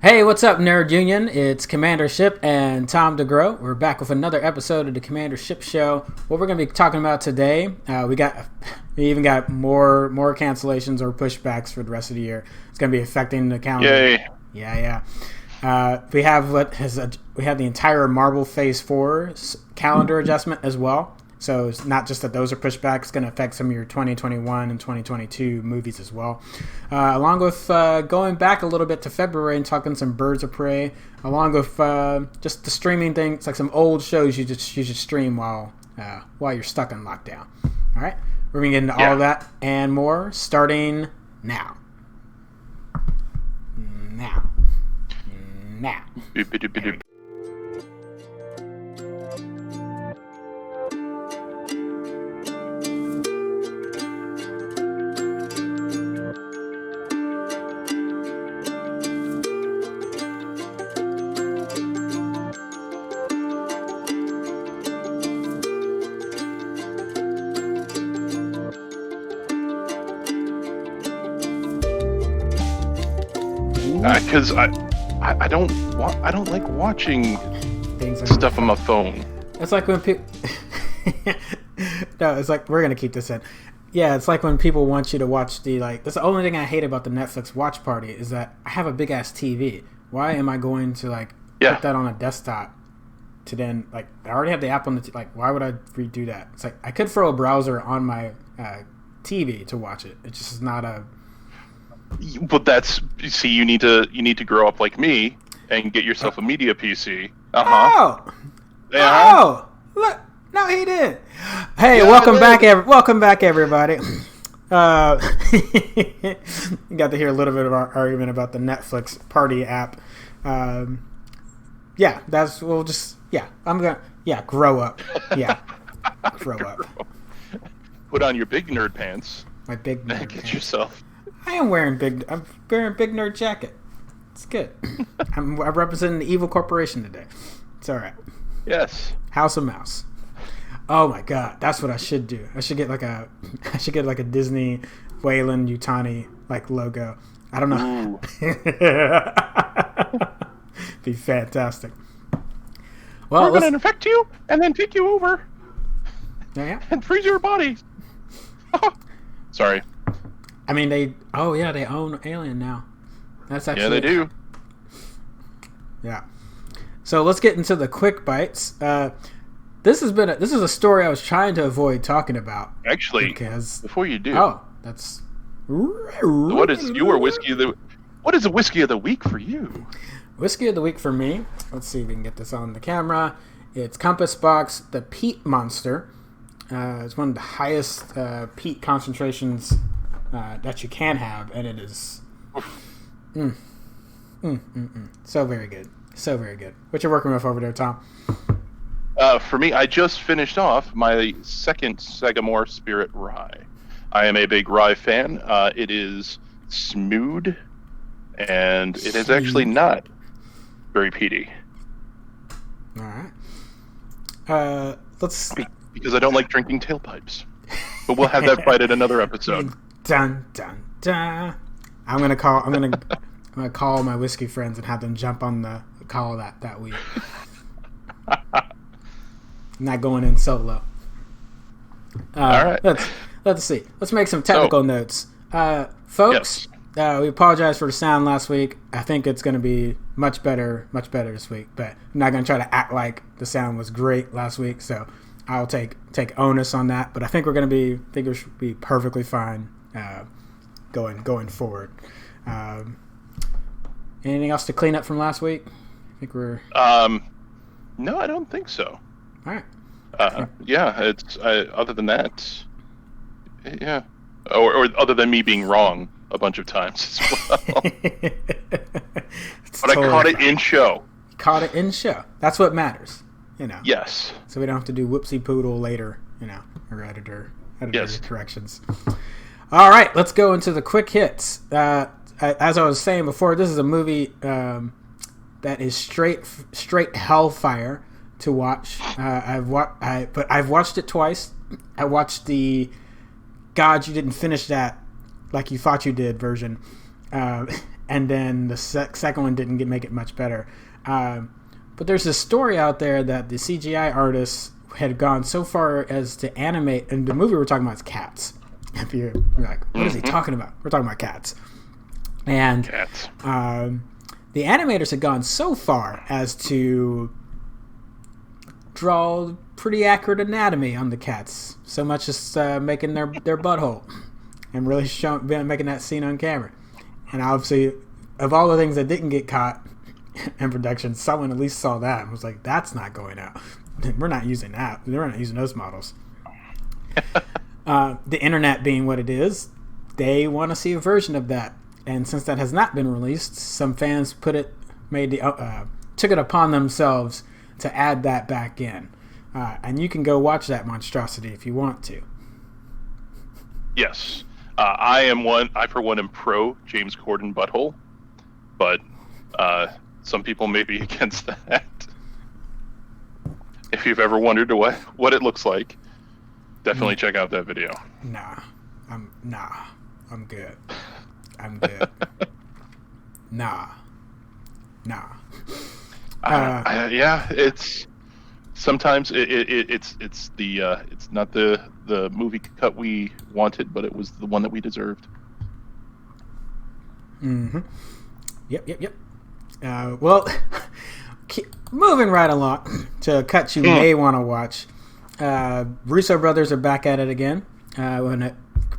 Hey, what's up, Nerd Union? It's Commander Shipp and Tom DeGroat. We're back with another episode of the Commander Shipp Show. What we're going to be talking about today, we even got more cancellations or pushbacks for the rest of the year. It's going to be affecting the calendar. Yay! Yeah. We have the entire Marvel Phase 4 calendar adjustment as well. So it's not just that those are pushed back. It's going to affect some of your 2021 and 2022 movies as well. Along with going back a little bit to February and talking some Birds of Prey. Along with just the streaming thing. It's like some old shows you should stream while you're stuck in lockdown. All right? We're going to get into all of that and more starting now. Now. Because I don't like watching stuff on my phone. It's like when people. No, it's like we're gonna keep this in. Yeah, it's like when people want you to watch that's the only thing I hate about the Netflix watch party is that I have a big ass TV. Why am I going to put that on a desktop to then I already have the app on the why would I redo that? It's like I could throw a browser on my TV to watch it. It just is not a. But you need to grow up like me and get yourself a media PC. Oh, look, no, he did. Hey, welcome back, everybody. You got to hear a little bit of our argument about the Netflix party app. Grow up. Yeah, grow up. Put on your big nerd pants. My big nerd pants. Get yourself. I'm wearing big nerd jacket. It's good. I'm representing the evil corporation today. It's all right. Yes. House of Mouse. Oh my god, that's what I should do. I should get like a Disney Wayland Yutani logo. I don't know. Be fantastic. Well, we're gonna infect you and then take you over. Yeah. And freeze your body. Sorry. I mean, they own Alien now. That's actually... Yeah, they do. Yeah. So let's get into the quick bites. This is a story I was trying to avoid talking about. Actually, before you do... Oh, that's... What is the whiskey of the week for you? Whiskey of the week for me, let's see if we can get this on the camera. It's Compass Box, the Peat Monster. It's one of the highest peat concentrations that you can have, and it is so very good. What you working with over there, Tom? For me, I just finished off my second Sagamore Spirit Rye. I am a big rye fan. It is smooth, and it is actually not very peaty. All right. Let's... Because I don't like drinking tailpipes. But we'll have that fight at another episode. Dun dun dun. I'm gonna call my whiskey friends and have them jump on the call that week. Not going in solo. All right. Let's see. Let's make some technical notes, folks. Yes. We apologize for the sound last week. I think it's gonna be much better this week. But I'm not gonna try to act like the sound was great last week. So I'll take onus on that. But I think we should be perfectly fine. Going forward. Anything else to clean up from last week? I think we're... No, I don't think so. All right. It's other than that, yeah. Or other than me being wrong a bunch of times as well. But totally I caught it in show. You caught it in show. That's what matters, Yes. So we don't have to do whoopsie poodle later, or editor corrections. All right, let's go into the quick hits. As I was saying before, this is a movie that is straight hellfire to watch. I've watched it twice. I watched the "God, you didn't finish that like you thought you did" version, and then the second one didn't make it much better. But there's this story out there that the CGI artists had gone so far as to animate, and the movie we're talking about is Cats. If you're like, what is he talking about? We're talking about Cats. And Cats. The animators had gone so far as to draw pretty accurate anatomy on the cats, so much as making their butthole and really making that scene on camera. And obviously, of all the things that didn't get caught in production, someone at least saw that and was like, that's not going out. We're not using that. We're not using those models. The internet being what it is, they want to see a version of that. And since that has not been released, some fans took it upon themselves to add that back in. And you can go watch that monstrosity if you want to. Yes. I for one am pro James Corden butthole, but some people may be against that. If you've ever wondered what it looks like, definitely check out that video. Nah, I'm good. Nah. Yeah, it's sometimes it's not the movie cut we wanted, but it was the one that we deserved. Mm-hmm. Yep. Well, moving right along to cuts you may want to watch. Russo brothers are back at it again.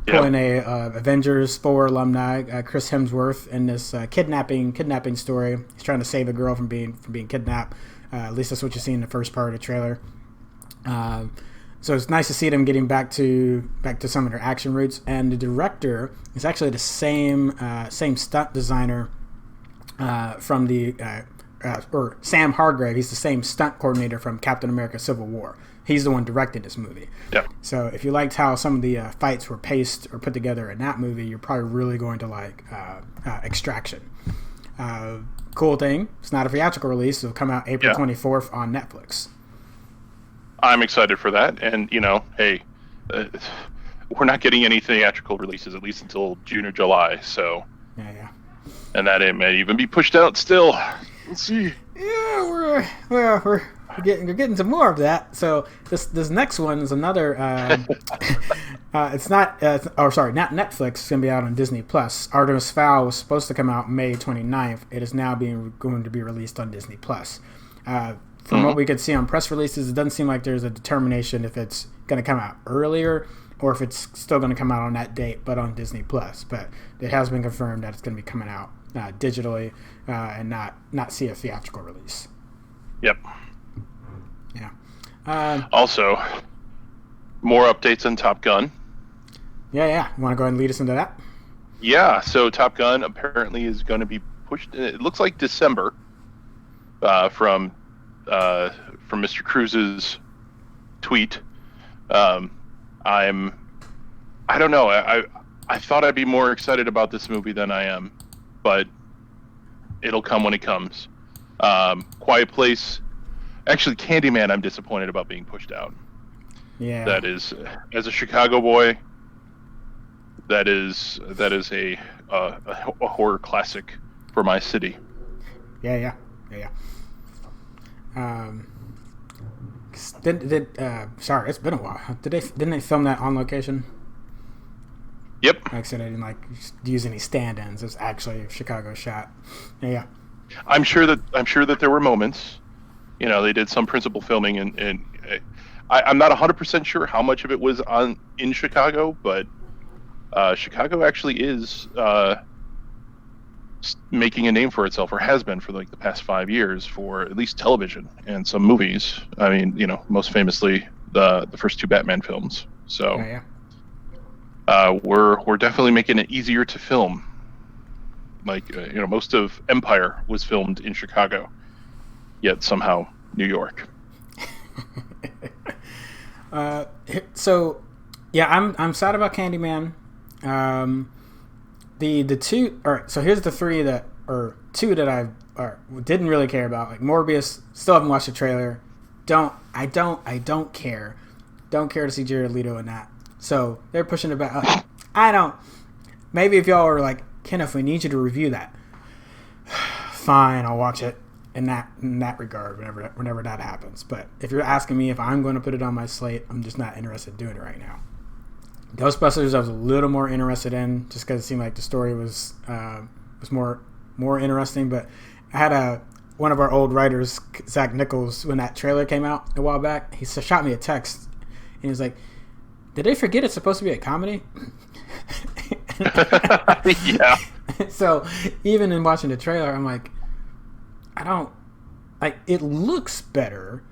Pulling a Avengers 4 alumni, Chris Hemsworth, in this kidnapping story. He's trying to save a girl from being kidnapped. At least that's what you see in the first part of the trailer. So it's nice to see them getting back to some of their action roots. And the director is actually the same stunt designer from or Sam Hargrave. He's the same stunt coordinator from Captain America: Civil War. He's the one directing this movie. Yeah. So if you liked how some of the fights were paced or put together in that movie, you're probably really going to like Extraction. Cool thing, it's not a theatrical release. It'll come out April 24th on Netflix. I'm excited for that. And, hey, we're not getting any theatrical releases, at least until June or July. So, yeah. And that it may even be pushed out still. We'll see. Yeah, we're getting to more of that. So this next one is another. It's not. Not Netflix. It's going to be out on Disney Plus. Artemis Fowl was supposed to come out May 29th. It is now going to be released on Disney Plus. From what we could see on press releases, it doesn't seem like there's a determination if it's going to come out earlier or if it's still going to come out on that date, but on Disney Plus. But it has been confirmed that it's going to be coming out digitally and not see a theatrical release. Yep. Yeah. Also, more updates on Top Gun. Yeah. You want to go ahead and lead us into that? Yeah. So Top Gun apparently is going to be pushed. It looks like December. From Mr. Cruise's tweet. I don't know. I thought I'd be more excited about this movie than I am, but it'll come when it comes. Quiet Place. Actually, Candyman, I'm disappointed about being pushed out. Yeah. That is, as a Chicago boy, that is a horror classic for my city. Yeah. Sorry, it's been a while. Didn't they film that on location? Yep. Like I said, I didn't use any stand-ins. It was actually a Chicago shot. Yeah. I'm sure that there were moments. They did some principal filming, and I'm not 100% sure how much of it was in Chicago, but Chicago actually is making a name for itself, or has been for like the past 5 years, for at least television and some movies. I mean, most famously the first two Batman films. So we're definitely making it easier to film. Like most of Empire was filmed in Chicago, yet somehow New York. So yeah, I'm sad about Candyman. The two, all right, so here's the two that I didn't really care about. Like Morbius, still haven't watched the trailer. I don't care. Don't care to see Jared Leto in that. So they're pushing it back. Maybe if y'all are like, Kenneth, we need you to review that. fine, I'll watch it in that regard whenever that happens. But if you're asking me if I'm going to put it on my slate, I'm just not interested in doing it right now. Ghostbusters I was a little more interested in, just because it seemed like the story was more interesting. But I had one of our old writers, Zach Nichols, when that trailer came out a while back, he shot me a text and he was like, "Did they forget it's supposed to be a comedy?" Yeah. So even in watching the trailer, I'm like, I don't like. It looks better.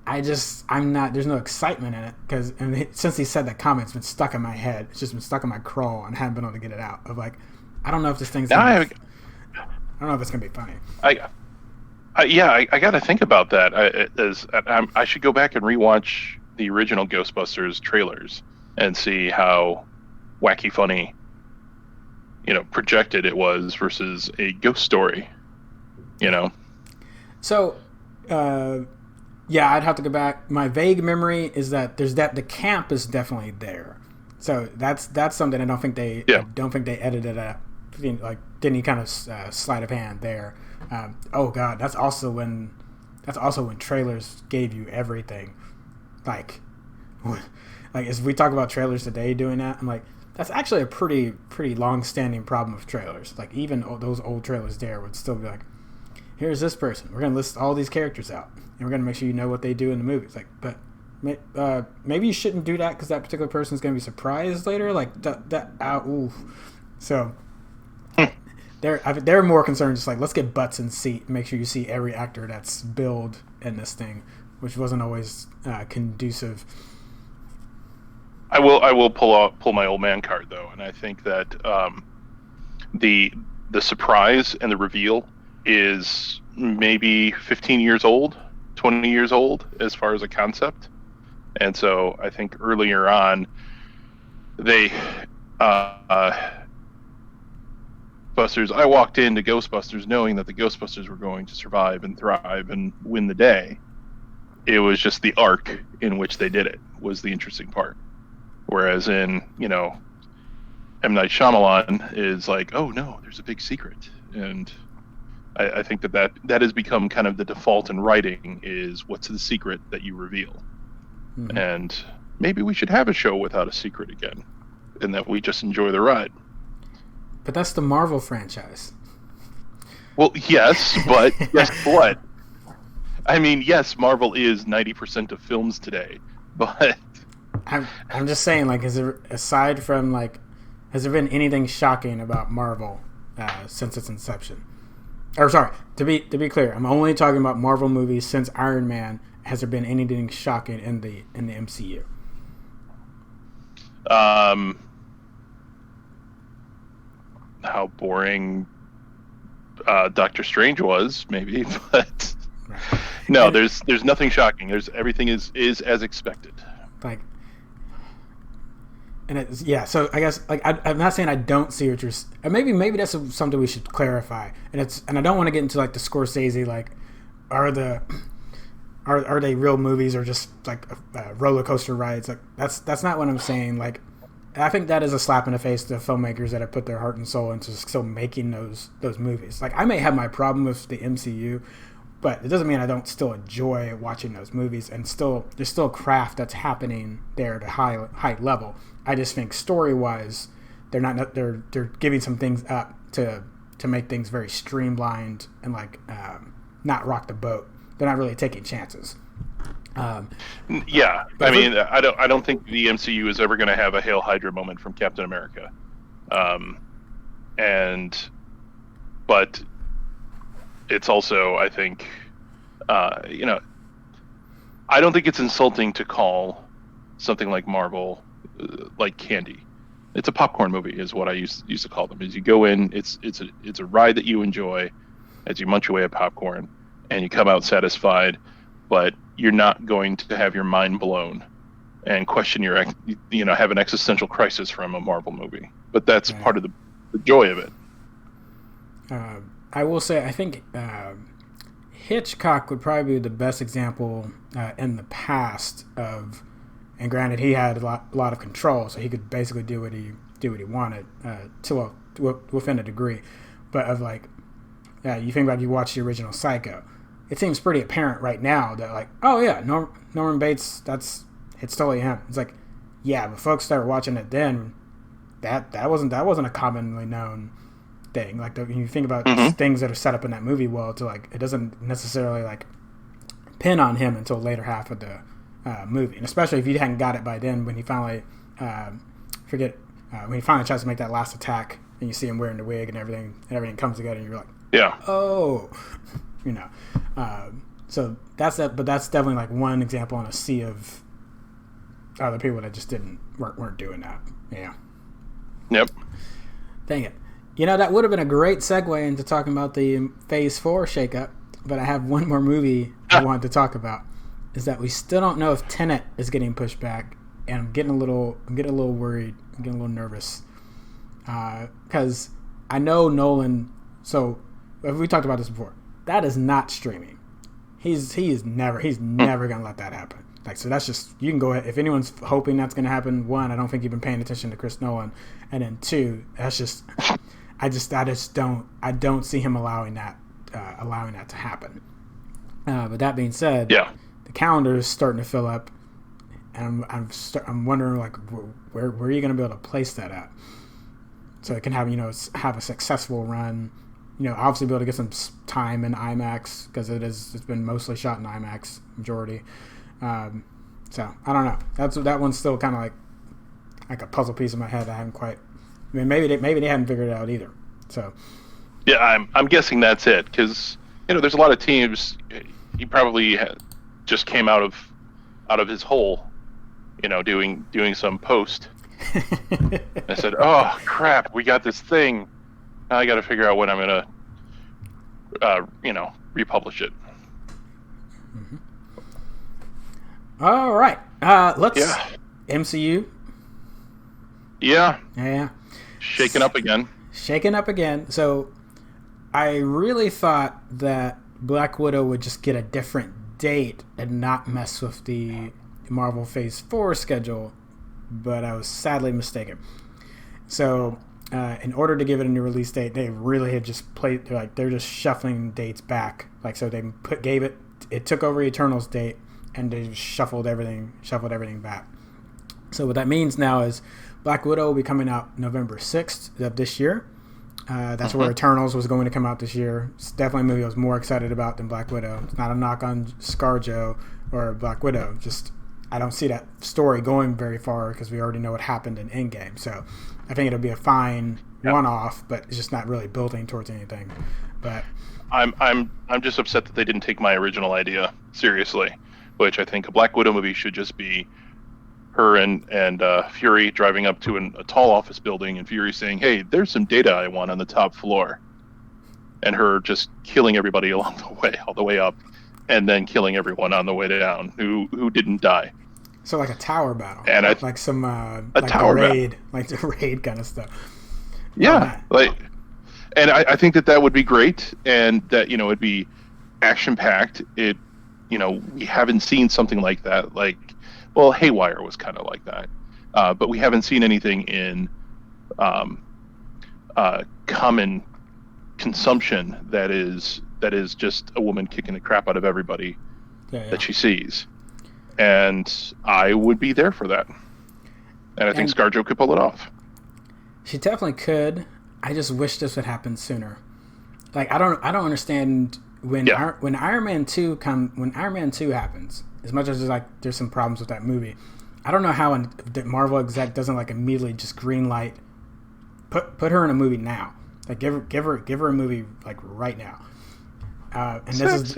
I'm not. There's no excitement in it because since he said that comment, it's been stuck in my head. It's just been stuck in my crawl and haven't been able to get it out. Of like, I don't know if this thing's. I don't know if it's gonna be funny. I got to think about that. I should go back and rewatch the original Ghostbusters trailers and see how wacky funny, projected it was versus a ghost story. So, yeah, I'd have to go back. My vague memory is that the camp is definitely there. So that's something I don't think they edited up. Like didn't he kind of sleight of hand there? Oh God, that's also when trailers gave you everything. Like as we talk about trailers today doing that, I'm like, that's actually a pretty long-standing problem with trailers. Like even those old trailers there would still be like, here's this person. We're gonna list all these characters out, and we're gonna make sure you know what they do in the movie. It's like, but maybe you shouldn't do that because that particular person is gonna be surprised later. Like oof. So they're more concerned just like, let's get butts in seat and make sure you see every actor that's billed in this thing, which wasn't always conducive. I will pull my old man card though, and I think that the surprise and the reveal is maybe 15 years old, 20 years old as far as a concept. And so I think earlier on they Ghostbusters, I walked into Ghostbusters knowing that the Ghostbusters were going to survive and thrive and win the day. It was just the arc in which they did it was the interesting part. Whereas in, M. Night Shyamalan is like, oh no, there's a big secret. And I think that has become kind of the default in writing is what's the secret that you reveal. Mm-hmm. And maybe we should have a show without a secret again and that we just enjoy the ride. But that's the Marvel franchise. Well, yes, but guess what? I mean, yes, Marvel is 90% of films today, but I'm just saying, like, aside from like, has there been anything shocking about Marvel since its inception? Or sorry, to be clear, I'm only talking about Marvel movies since Iron Man. Has there been anything shocking in the MCU? How boring Doctor Strange was, maybe, but right. No, there's nothing shocking. Everything is as expected. Like, and it's, yeah. So I guess like I'm not saying I don't see what you're. Maybe that's something we should clarify. And I don't want to get into like the Scorsese like are they real movies or just like roller coaster rides? Like that's not what I'm saying. Like I think that is a slap in the face to filmmakers that have put their heart and soul into still making those movies. Like I may have my problem with the MCU, but it doesn't mean I don't still enjoy watching those movies. And there's still craft that's happening there at a high level. I just think story wise, they're giving some things up to make things very streamlined and like not rock the boat. They're not really taking chances. Yeah, I mean, I don't think the MCU is ever going to have a Hail Hydra moment from Captain America, but it's also, I think, I don't think it's insulting to call something like Marvel like candy. It's a popcorn movie, is what I used to call them. Is you go in, it's a ride that you enjoy as you munch away at popcorn, and you come out satisfied, but you're not going to have your mind blown and question have an existential crisis from a Marvel movie. But that's part of the joy of it. I will say, I think Hitchcock would probably be the best example in the past of, and granted he had a lot of control, so he could basically do what he wanted within a degree, but of like you think about, you watch the original Psycho, it seems pretty apparent right now that like, oh yeah, Norman Bates, it's totally him. It's like, yeah, but folks started watching it then. That wasn't a commonly known thing. Like when you think about things that are set up in that movie, well, to like, it doesn't necessarily like pin on him until later half of the movie, and especially if you hadn't got it by then when he finally when he finally tries to make that last attack and you see him wearing the wig and everything comes together and you're like, yeah, oh, you know. So that's that, but that's definitely like one example in a sea of other people that just weren't doing that. Yeah. Yep. Dang it. You know, that would have been a great segue into talking about the Phase 4 shakeup, but I have one more movie I wanted to talk about. Is that we still don't know if Tenet is getting pushed back, and I'm getting a little worried. I'm getting a little nervous because I know Nolan. So we talked about this before. That is not streaming. He's never gonna let that happen. Like, so that's just, you can go ahead. If anyone's hoping that's gonna happen, one, I don't think you've been paying attention to Chris Nolan, and then two, that's just, I don't see him allowing that to happen. But that being said, yeah, the calendar is starting to fill up, and I'm wondering like where are you going to be able to place that at, so it can have a successful run. Obviously be able to get some time in IMAX because it's been mostly shot in IMAX majority. So I don't know. That one's still kind of like a puzzle piece in my head. I haven't quite. I mean, maybe they haven't figured it out either. So yeah, I'm guessing that's it because there's a lot of teams. He probably just came out of his hole, doing some post. I said, "Oh crap, we got this thing. Now I got to figure out when I'm gonna, republish it." Mm-hmm. All right, let's MCU. Yeah. Shaking up again. So I really thought that Black Widow would just get a different date and not mess with the Marvel Phase 4 schedule, but I was sadly mistaken. So in order to give it a new release date, they really had just played, like, they're just shuffling dates back. Like, so they it took over Eternal's date and they just shuffled everything back. So what that means now is Black Widow will be coming out November 6th of this year. That's where Eternals was going to come out this year. It's definitely a movie I was more excited about than Black Widow. It's not a knock on ScarJo or Black Widow. Just, I don't see that story going very far because we already know what happened in Endgame. So I think it'll be a fine one-off, but it's just not really building towards anything. But I'm just upset that they didn't take my original idea seriously, which I think a Black Widow movie should just be her and Fury driving up to a tall office building, and Fury saying, "Hey, there's some data I want on the top floor," and her just killing everybody along the way, all the way up, and then killing everyone on the way down who didn't die. So like a tower battle, and like some tower raid, battle, like the raid kind of stuff. Yeah, and I think that would be great, and that it'd be action packed. We haven't seen something like that. Like, well, Haywire was kind of like that, but we haven't seen anything in common consumption that is just a woman kicking the crap out of everybody that she sees. And I would be there for that. And I think ScarJo could pull it off. She definitely could. I just wish this would happen sooner. Like, I don't understand when Iron Man 2 happens. As much as there's some problems with that movie, I don't know how the Marvel exec doesn't like immediately just green light put her in a movie now. Like, give her a movie like right now. And this is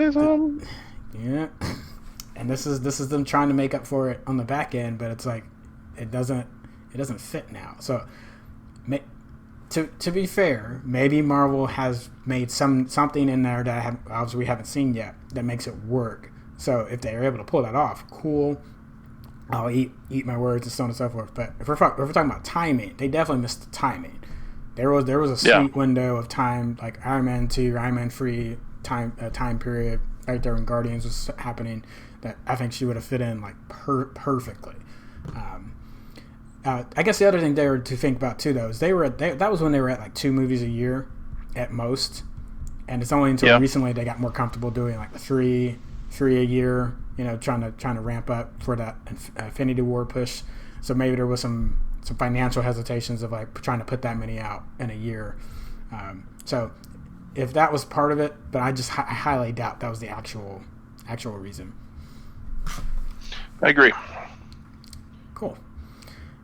and this is them trying to make up for it on the back end, but it's like it doesn't fit now. So to be fair, maybe Marvel has made something in there that obviously we haven't seen yet that makes it work. So if they're able to pull that off, cool. I'll eat my words and so on and so forth. But if we're talking about timing, they definitely missed the timing. There was a sweet window of time, like Iron Man 2, Iron Man 3 time period right there when Guardians was happening, that I think she would have fit in like perfectly. I guess the other thing there to think about too, though, is that was when they were at like 2 movies a year at most, and it's only until recently they got more comfortable doing like the three a year. Trying to ramp up for that Infinity War push. So maybe there was some financial hesitations of like trying to put that many out in a year. So if that was part of it, but I highly doubt that was the actual reason. I agree. Cool.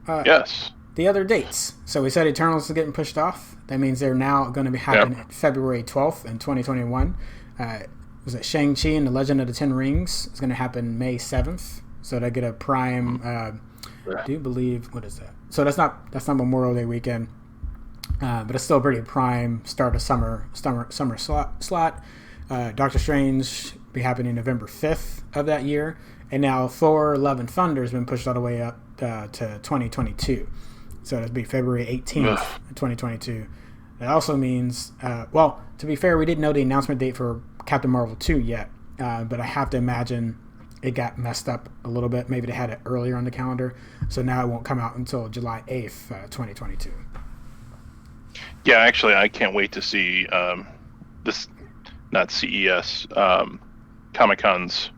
Yes. The other dates. So we said Eternals is getting pushed off. That means they're now going to be happening February 12th in 2021. Was it Shang-Chi and the Legend of the Ten Rings? It's going to happen May 7th. So they get a prime. I do believe, what is that? So that's not Memorial Day weekend, but it's still a pretty prime start of summer slot. Doctor Strange be happening November 5th of that year, and now Thor: Love and Thunder has been pushed all the way up to 2022. So it'll be February 18th, 2022. That also means, well, to be fair, we didn't know the announcement date for Captain Marvel 2 yet, but I have to imagine it got messed up a little bit. Maybe they had it earlier on the calendar, so now it won't come out until July 8th, 2022. Yeah, actually, I can't wait to see this, not CES, Comic-Con's,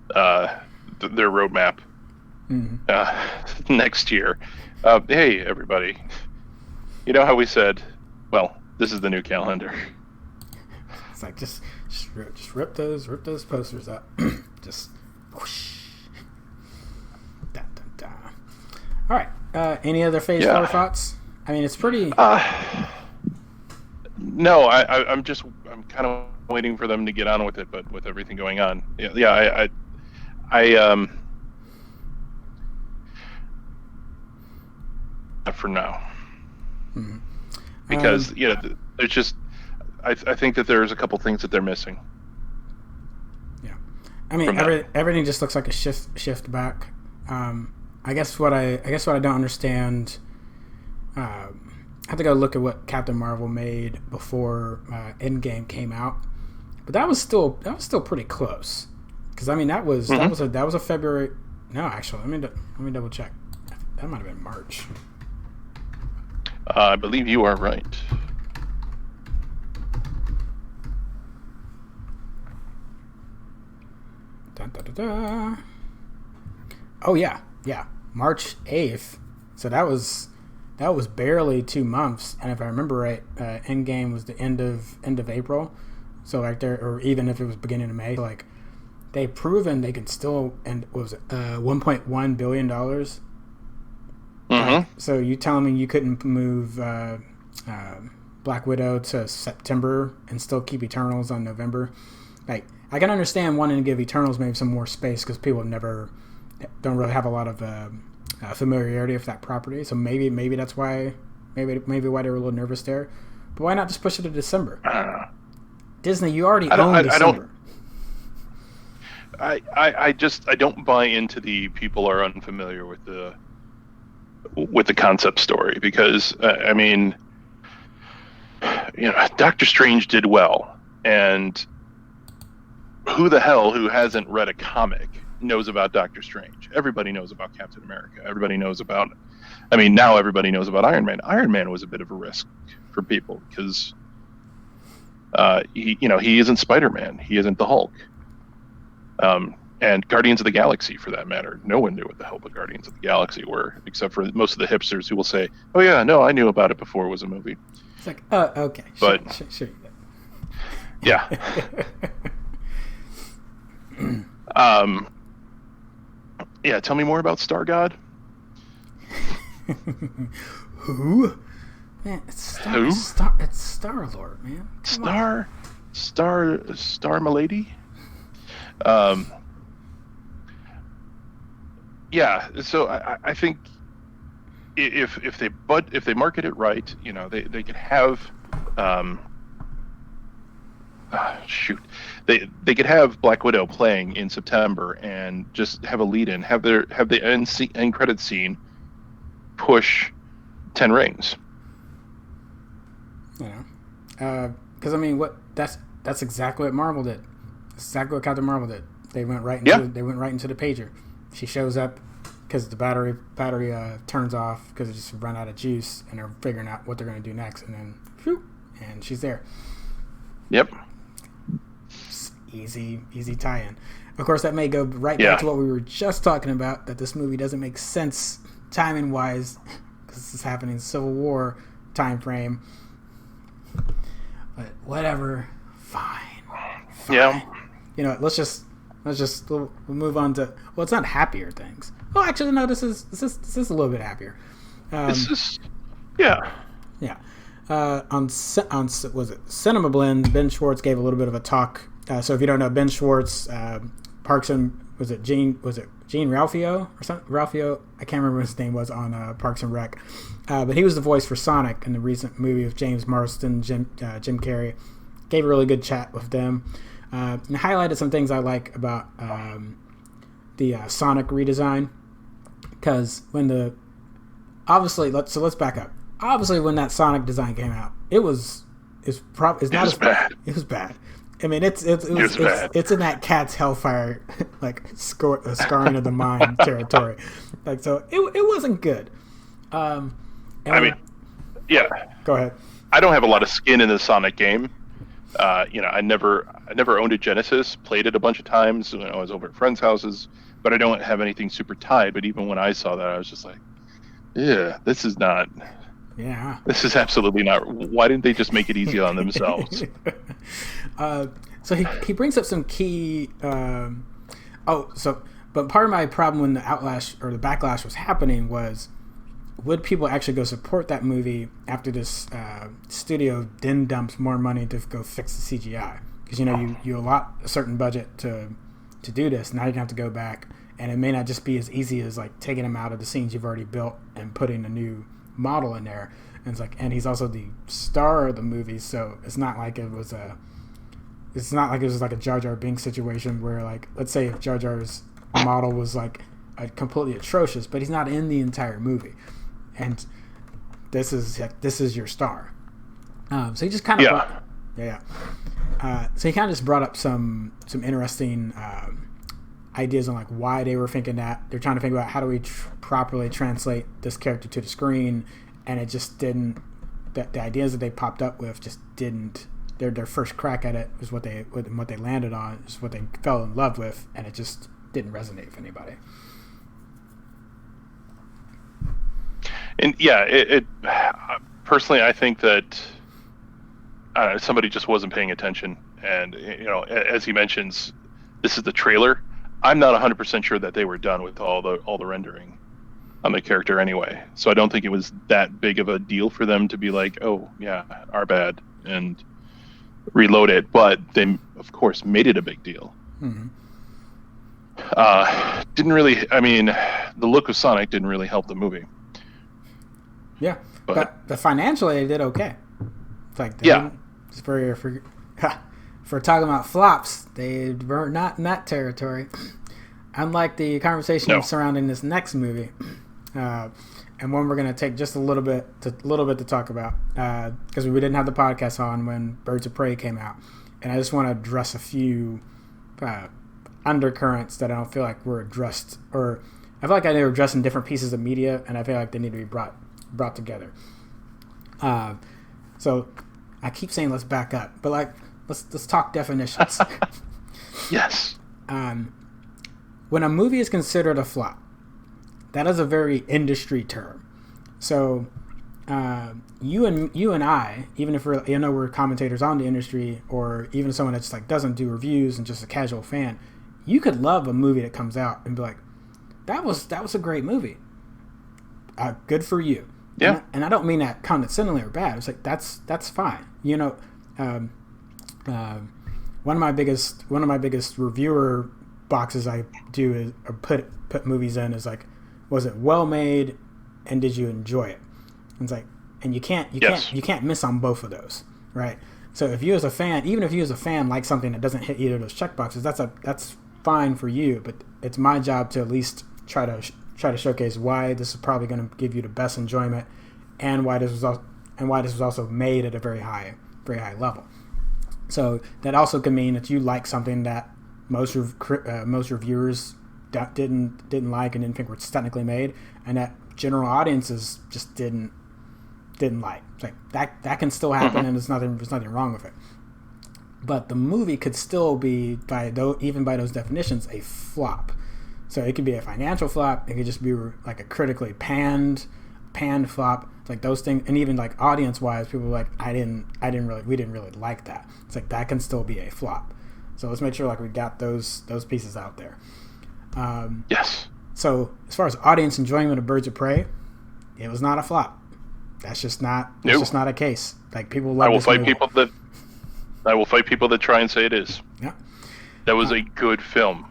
their roadmap next year. Hey, everybody. You know how we said, well, this is the new calendar. It's like, just rip those posters up. Just whoosh. Dun, dun, dun. All right. Any other Phase 4 thoughts? I mean, it's pretty... No, I'm kind of waiting for them to get on with it, but with everything going on. For now. Mm-hmm. Because, there's just... I think that there's a couple things that they're missing. Yeah. I mean, everything just looks like a shift back. I guess what I don't understand... I have to go look at what Captain Marvel made before Endgame came out, but that was still pretty close. Because I mean that was a February. No, actually, let me double check. That might have been March. I believe you are right. Dun, dun, dun, dun. Oh yeah, March 8th. So that was barely 2 months, and if I remember right, Endgame was the end of April. So like there, or even if it was beginning of May, like they've proven they can still, and what was it, $1.1 billion. Mm-hmm. So you telling me you couldn't move Black Widow to September and still keep Eternals on November? Like, I can understand wanting to give Eternals maybe some more space because people don't really have a lot of familiarity with that property. So maybe that's why maybe why they were a little nervous there. But why not just push it to December? Disney, you already own December. I don't buy into the people are unfamiliar with the concept story, because I mean, Doctor Strange did well, and who hasn't read a comic knows about Doctor Strange? Everybody knows about Captain America. Everybody knows about, now everybody knows about Iron Man. Iron Man was a bit of a risk for people because he isn't Spider-Man. He isn't the Hulk. And Guardians of the Galaxy, for that matter, no one knew what the hell the Guardians of the Galaxy were, except for most of the hipsters who will say, "Oh yeah, no, I knew about it before it was a movie." It's like, oh, okay, but sure. Yeah. Yeah, tell me more about Star God. Who? Man, it's Star-Lord, man. Star Milady. Yeah, so I think if they market it right, they could have they could have Black Widow playing in September and just have a lead-in, have the end credit scene push 10 Rings. Yeah, because that's exactly what Marvel did. That's exactly what Captain Marvel did. They went right into the pager. She shows up because the battery turns off because it just run out of juice, and they're figuring out what they're going to do next, and then and she's there. Yep. easy tie-in. Of course, that may go right back to what we were just talking about, that this movie doesn't make sense timing-wise because this is happening in the Civil War time frame. But whatever, fine. Yeah. You know, we'll move on to, well, it's not happier things. Well, actually, no, this is a little bit happier. Yeah. On was it Cinema Blend? Ben Schwartz gave a little bit of a talk. So if you don't know, Ben Schwartz, Parks and Gene Ralphio or something? Ralphio, I can't remember what his name was on Parks and Rec, but he was the voice for Sonic in the recent movie with James Marsden, Jim Carrey. Gave a really good chat with them, and highlighted some things I like about the Sonic redesign. Because let's back up. Obviously, when that Sonic design came out, it was bad. It was bad. I mean, it's in that Cat's Hellfire, like scarring of the mind territory. Like, so it wasn't good. Yeah. Go ahead. I don't have a lot of skin in the Sonic game. I never owned a Genesis. Played it a bunch of times when I was over at friends' houses, but I don't have anything super tied. But even when I saw that, I was just like, yeah, this is not. Yeah. This is absolutely not. Why didn't they just make it easy on themselves? So he brings up some key. But part of my problem when the backlash was happening was, would people actually go support that movie after this studio then dumps more money to go fix the CGI? Because you allot a certain budget to do this. Now you have to go back, and it may not just be as easy as like taking them out of the scenes you've already built and putting a new model in there. And it's like, and he's also the star of the movie, so it's not like it was like a Jar Jar Binks situation where, like, let's say if Jar Jar's model was like completely atrocious, but he's not in the entire movie, and this is your star. So he just kind of so he kind of just brought up some interesting ideas on like why they were thinking that. They're trying to think about how do we properly translate this character to the screen, and it just didn't. The ideas that they popped up with just didn't. Their first crack at it was what they landed on, is what they fell in love with, and it just didn't resonate with anybody. And it personally, I think that somebody just wasn't paying attention. And as he mentions, this is the trailer. I'm not 100% sure that they were done with all the rendering on the character anyway. So I don't think it was that big of a deal for them to be like, oh yeah, our bad, and reload it. But they, of course, made it a big deal. Mm-hmm. Didn't really. I mean, the look of Sonic didn't really help the movie. Yeah, but financially they did okay. It's like for talking about flops, they were not in that territory. Unlike the conversation surrounding this next movie, and one we're going to take just a little bit to talk about, because we didn't have the podcast on when Birds of Prey came out, and I just want to address a few undercurrents that I don't feel like were addressed, or I feel like they were addressed in different pieces of media, and I feel like they need to be brought together. So I keep saying let's back up, but like let's talk definitions. Yes. When a movie is considered a flop, that is a very industry term. So you and I, even if we're commentators on the industry, or even someone that just like doesn't do reviews and just a casual fan, you could love a movie that comes out and be like, that was a great movie. Good for you. Yeah. And I don't mean that condescendingly or bad. It's like that's fine. One of my biggest reviewer boxes I do is or put movies in is like, was it well made, and did you enjoy it? And it's like, and you can't miss on both of those, right? So if you as a fan, even if you as a fan like something that doesn't hit either of those check boxes, that's fine for you. But it's my job to at least try to showcase why this is probably going to give you the best enjoyment, and why this was also made at a very high level. So that also can mean that you like something that most reviewers didn't like and didn't think was technically made, and that general audiences just didn't like. It's like that can still happen, and there's nothing wrong with it. but the movie could still be, even by those definitions, a flop. So it could be a financial flop. It could just be like a critically panned flop. It's like those things, and even like audience wise, people were like, we didn't really like that. It's like that can still be a flop. So let's make sure like we got those pieces out there. Yes. So as far as audience enjoyment of Birds of Prey, it was not a flop. That's just not. It's just not a case. Like people love. I will fight people that try and say it is. Yeah. That was a good film.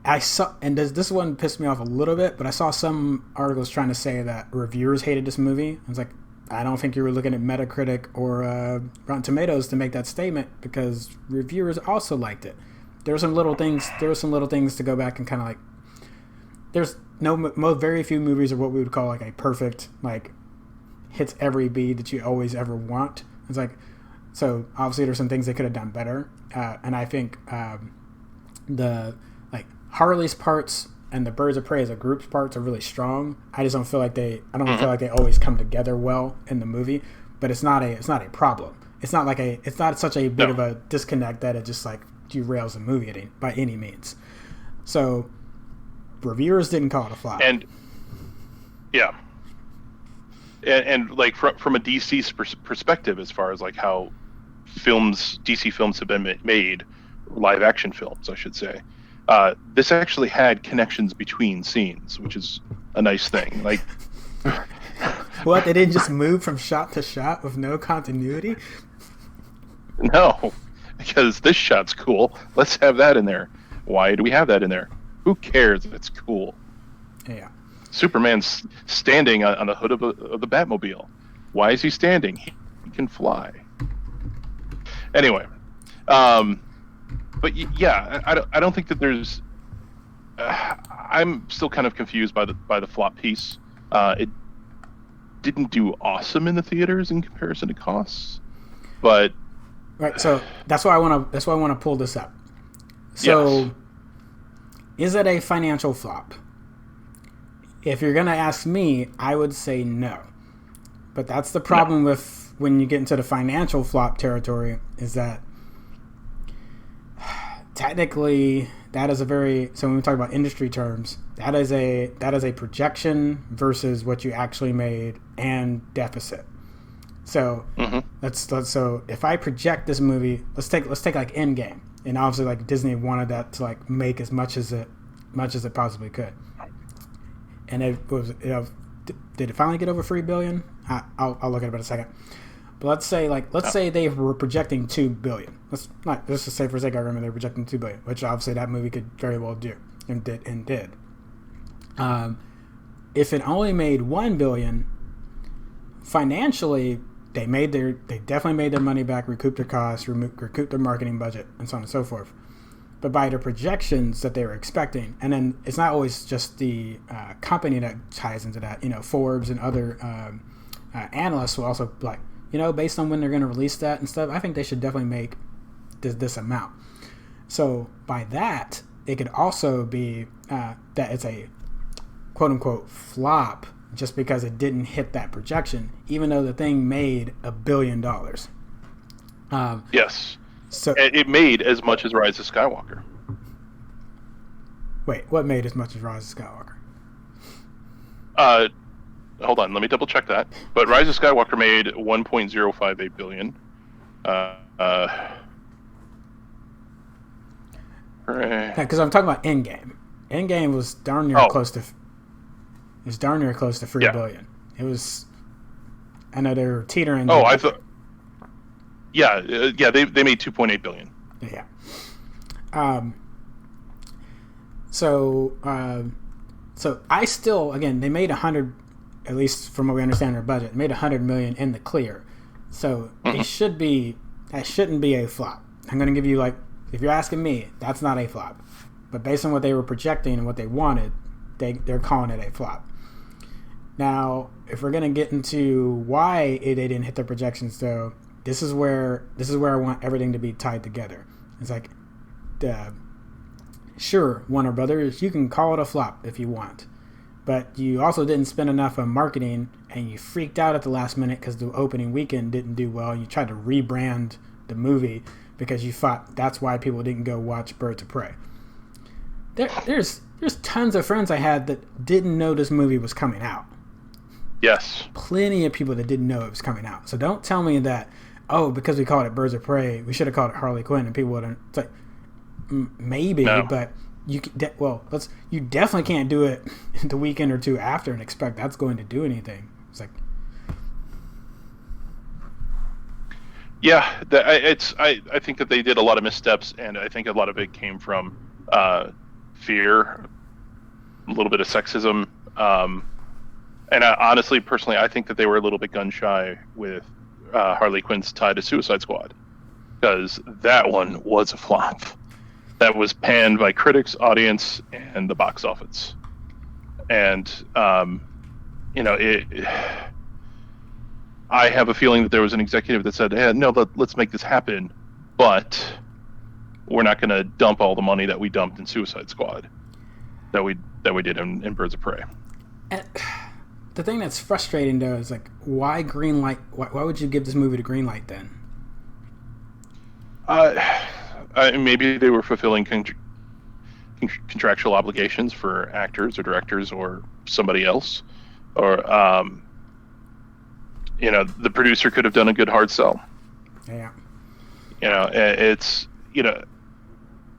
I saw, and this one pissed me off a little bit, but I saw some articles trying to say that reviewers hated this movie. I was like, I don't think you were looking at Metacritic or Rotten Tomatoes to make that statement, because reviewers also liked it. There were some little things to go back and kind of like. There's very few movies are what we would call like a perfect, like hits every beat that you always ever want. It's like, so obviously there's some things they could have done better, and I think the like Harley's parts and the Birds of Prey as a group's parts are really strong. I just don't feel like they feel like they always come together well in the movie, but it's not a problem. It's not such a big of a disconnect that it just like derails the movie by any means. So reviewers didn't call it a flop. And yeah. And like from a DC's perspective, as far as like how DC films have been made, live action films, I should say, this actually had connections between scenes, which is a nice thing. Like, what? They didn't just move from shot to shot with no continuity? No, because this shot's cool. Let's have that in there. Why do we have that in there? Who cares if it's cool? Yeah. Superman's standing on the hood of the Batmobile. Why is he standing? He can fly. Anyway, but yeah, I don't think that there's. I'm still kind of confused by the flop piece. It didn't do awesome in the theaters in comparison to costs, but right. So that's why I want to pull this up. So, yes. Is it a financial flop? If you're going to ask me, I would say no. But that's the problem with when you get into the financial flop territory, is that technically that is so when we talk about industry terms, that is a projection versus what you actually made and deficit. So so if I project this movie, let's take like Endgame, and obviously like Disney wanted that to like make as much as it possibly could. And it was, did it finally get over $3 billion? I'll look at it in a second. But let's say they were projecting $2 billion. Let's just say for sake of argument they're projecting $2 billion, which obviously that movie could very well do and did. If it only made $1 billion, financially they definitely made their money back, recouped their costs, recouped their marketing budget, and so on and so forth. But by the projections that they were expecting, and then it's not always just the company that ties into that. Forbes and other analysts will also like, based on when they're going to release that and stuff, I think they should definitely make this amount. So by that, it could also be that it's a quote unquote flop just because it didn't hit that projection, even though the thing made $1 billion. Yes. So it made as much as Rise of Skywalker. Wait, what made as much as Rise of Skywalker? Hold on, let me double check that. But Rise of Skywalker made $1.058 billion. Because I'm talking about Endgame. Endgame was darn near close to. It was darn near close to $3 billion. It was. I know they were teetering. Oh, I thought. Yeah, they made $2.8 billion. Yeah. So I still, again, they made 100, at least from what we understand their budget, they made $100 million in the clear. So that shouldn't be a flop. I'm going to give you, like, if you're asking me, that's not a flop. But based on what they were projecting and what they wanted, they're calling it a flop. Now, if we're going to get into why they didn't hit their projections, though, this is where I want everything to be tied together. It's like, sure, Warner Brothers, you can call it a flop if you want, but you also didn't spend enough on marketing, and you freaked out at the last minute because the opening weekend didn't do well. You tried to rebrand the movie because you thought that's why people didn't go watch Birds of Prey. There's tons of friends I had that didn't know this movie was coming out. Yes. Plenty of people that didn't know it was coming out. So don't tell me that, because we called it Birds of Prey, we should have called it Harley Quinn, and people wouldn't. It's like, maybe, no. But you definitely can't do it the weekend or two after and expect that's going to do anything. It's like, yeah, I think that they did a lot of missteps, and I think a lot of it came from fear, a little bit of sexism, and honestly, personally, I think that they were a little bit gun shy with Harley Quinn's tie to Suicide Squad, because that one was a flop. That was panned by critics, audience, and the box office. And, I have a feeling that there was an executive that said, hey, no, let's make this happen, but we're not going to dump all the money that we dumped in Suicide Squad that we did in Birds of Prey. And the thing that's frustrating, though, is like, why green light? Why would you give this movie the green light then? Maybe they were fulfilling contractual obligations for actors or directors or somebody else, or the producer could have done a good hard sell. Yeah.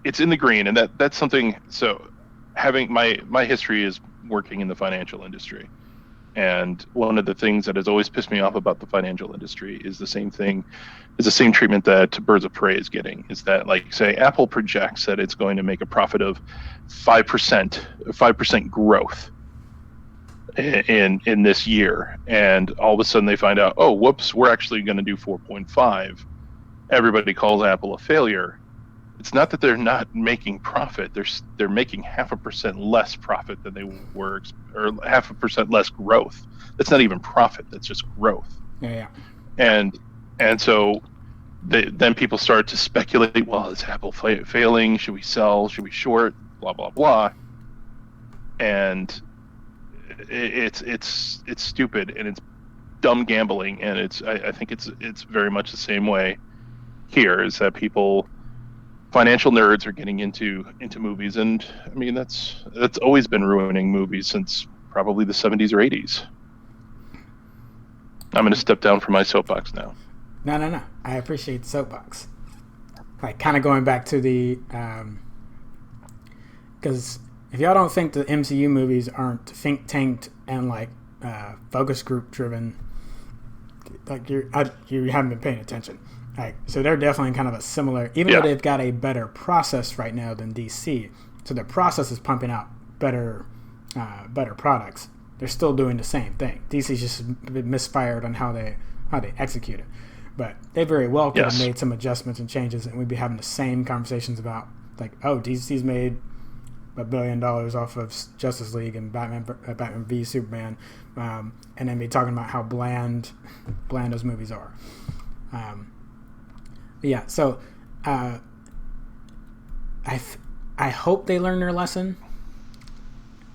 It's in the green, and that's something. So, having my history is working in the financial industry. And one of the things that has always pissed me off about the financial industry is the same treatment that Birds of Prey is getting. Is that, like, say, Apple projects that it's going to make a profit of 5% growth in this year, and all of a sudden they find out, oh, whoops, we're actually going to do 4.5. Everybody calls Apple a failure. It's not that they're not making profit; they're making 0.5% less profit than they were, or 0.5% less growth. That's not even profit; that's just growth. Yeah. And so then people start to speculate. Well, is Apple failing? Should we sell? Should we short? Blah blah blah. And it's stupid, and it's dumb gambling, and I think it's very much the same way here. Is that financial nerds are getting into movies, and I mean that's always been ruining movies since probably the 70s or 80s. I'm going to step down from my soapbox now. No. I appreciate the soapbox. Like, kind of going back to the because if y'all don't think the MCU movies aren't think tanked and like focus group driven, like you haven't been paying attention. Right, so they're definitely kind of a similar, even though they've got a better process right now than DC. So their process is pumping out better products. They're still doing the same thing. DC's just misfired on how they execute it. But they very well could have made some adjustments and changes, and we'd be having the same conversations about, like, oh, DC's made $1 billion off of Justice League and Batman v Superman, and then be talking about how bland those movies are. Yeah, so I hope they learn their lesson,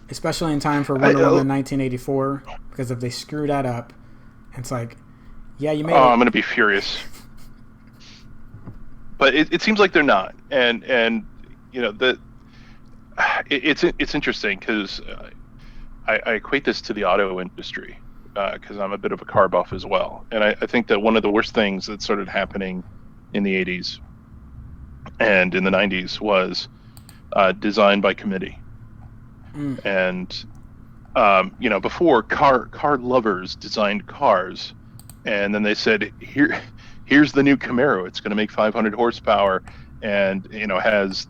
especially in time for Wonder Woman 1984, because if they screw that up, it's like, yeah, you made I'm going to be furious. But it seems like they're not, and it's interesting because I equate this to the auto industry because I'm a bit of a car buff as well, and I think that one of the worst things that started happening in the 80s and in the 90s was design by committee. And before, car lovers designed cars, and then they said, here's the new Camaro, it's going to make 500 horsepower and has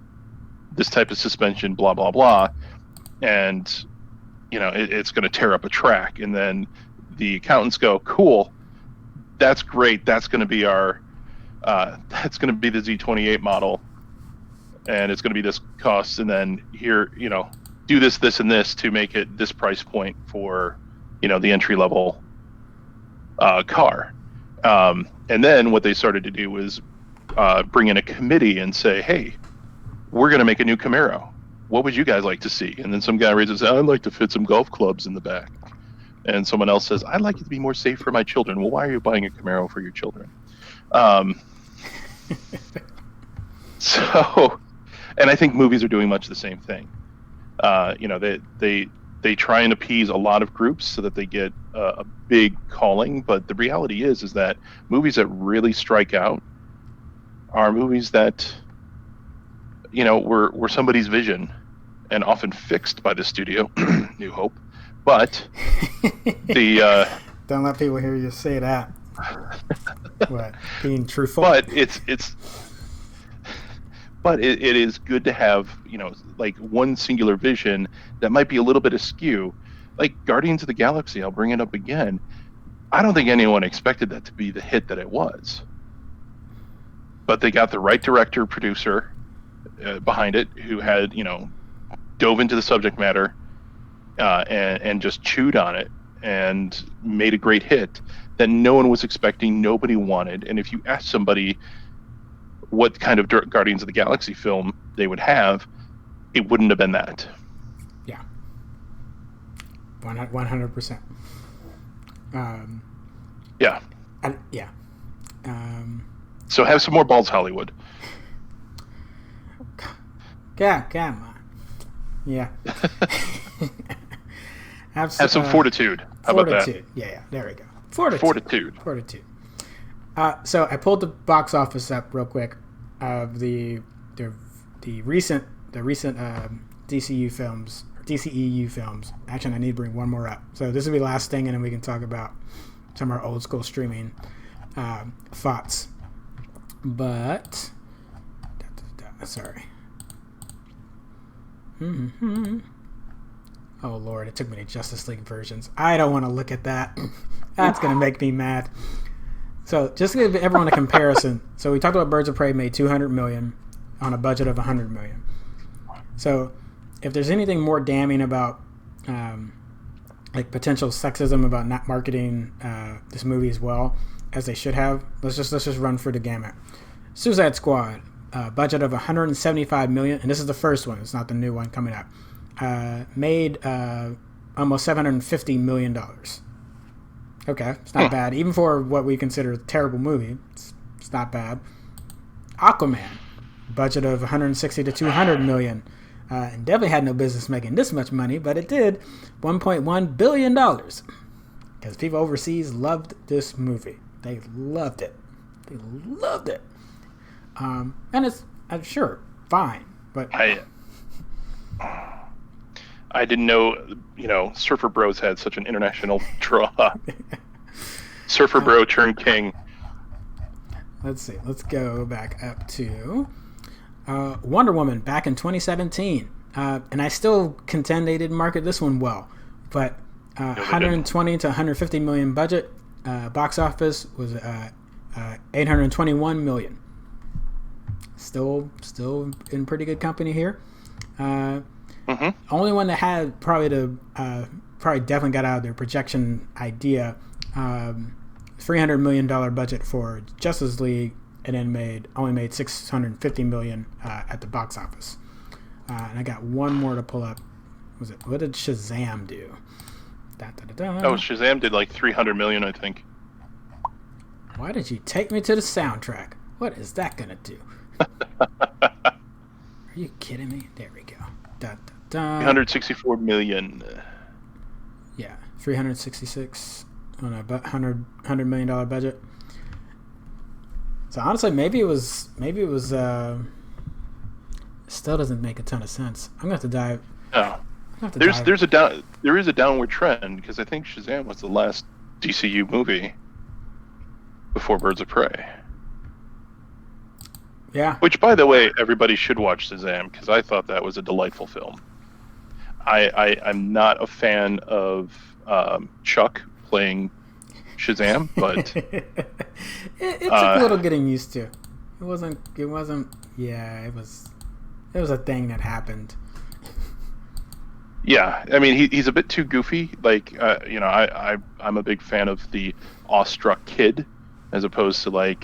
this type of suspension, blah blah blah, and it's going to tear up a track. And then the accountants go, cool, that's great, that's going to be that's going to be the Z28 model, and it's going to be this cost, and then here, do this, and this to make it this price point for, the entry level car. And then what they started to do was bring in a committee and say, hey, we're going to make a new Camaro. What would you guys like to see? And then some guy raises, I'd like to fit some golf clubs in the back. And someone else says, I'd like it to be more safe for my children. Well, why are you buying a Camaro for your children? So, and I think movies are doing much the same thing. They try and appease a lot of groups so that they get a big calling. But the reality is that movies that really strike out are movies that were somebody's vision and often fixed by the studio. New Hope, but the don't let people hear you say that. What, being truthful? But it is good to have, like one singular vision that might be a little bit askew. Like Guardians of the Galaxy, I'll bring it up again. I don't think anyone expected that to be the hit that it was. But they got the right director, producer behind it who had, dove into the subject matter and just chewed on it and made a great hit that no one was expecting, nobody wanted. And if you ask somebody what kind of Guardians of the Galaxy film they would have, it wouldn't have been that. Yeah. 100%. Yeah. Yeah. So have some more balls, Hollywood. Yeah, come on. Yeah. Have some fortitude. How about that? Yeah, there we go. Fortitude. So I pulled the box office up real quick of the recent DCU films, DCEU films. Actually, I need to bring one more up. So this will be the last thing, and then we can talk about some of our old school streaming thoughts. But sorry. Oh Lord, it took me to Justice League versions. I don't want to look at that. That's gonna make me mad. So just to give everyone a comparison, so we talked about Birds of Prey made $200 million on a budget of $100 million. So if there's anything more damning about like potential sexism about not marketing this movie as well as they should have, let's just run through the gamut. Suicide Squad, budget of $175 million, and this is the first one. It's not the new one coming up. Made almost $750 million. Okay, it's not bad. Even for what we consider a terrible movie, it's not bad. Aquaman, budget of 160 to 200 million. And definitely had no business making this much money, but it did $1.1 billion. Because people overseas loved this movie. They loved it. And it's, I'm sure, fine. But I didn't know, Surfer Bros had such an international draw. Surfer Bro turned king. Let's see. Let's go back up to Wonder Woman back in 2017. And I still contend they didn't market this one well. But 120 to 150 million budget. Box office was 821 million. Still in pretty good company here. Only one that had probably definitely got out of their projection idea. $300 million budget for Justice League, and then only made $650 million at the box office. And I got one more to pull up. What did Shazam do? Oh, Shazam did like $300 million, I think. Why did you take me to the soundtrack? What is that gonna do? Are you kidding me? There we go. 364 million. Yeah, 366 on a $100 million budget. So honestly, maybe it was still doesn't make a ton of sense. I'm gonna have to dive. No, there is a downward trend because I think Shazam was the last DCU movie before Birds of Prey. Yeah. Which, by the way, everybody should watch Shazam because I thought that was a delightful film. I'm not a fan of Chuck playing Shazam, but it took a little getting used to. It wasn't. Yeah, it was a thing that happened. Yeah, I mean he's a bit too goofy. Like I'm a big fan of the awestruck kid, as opposed to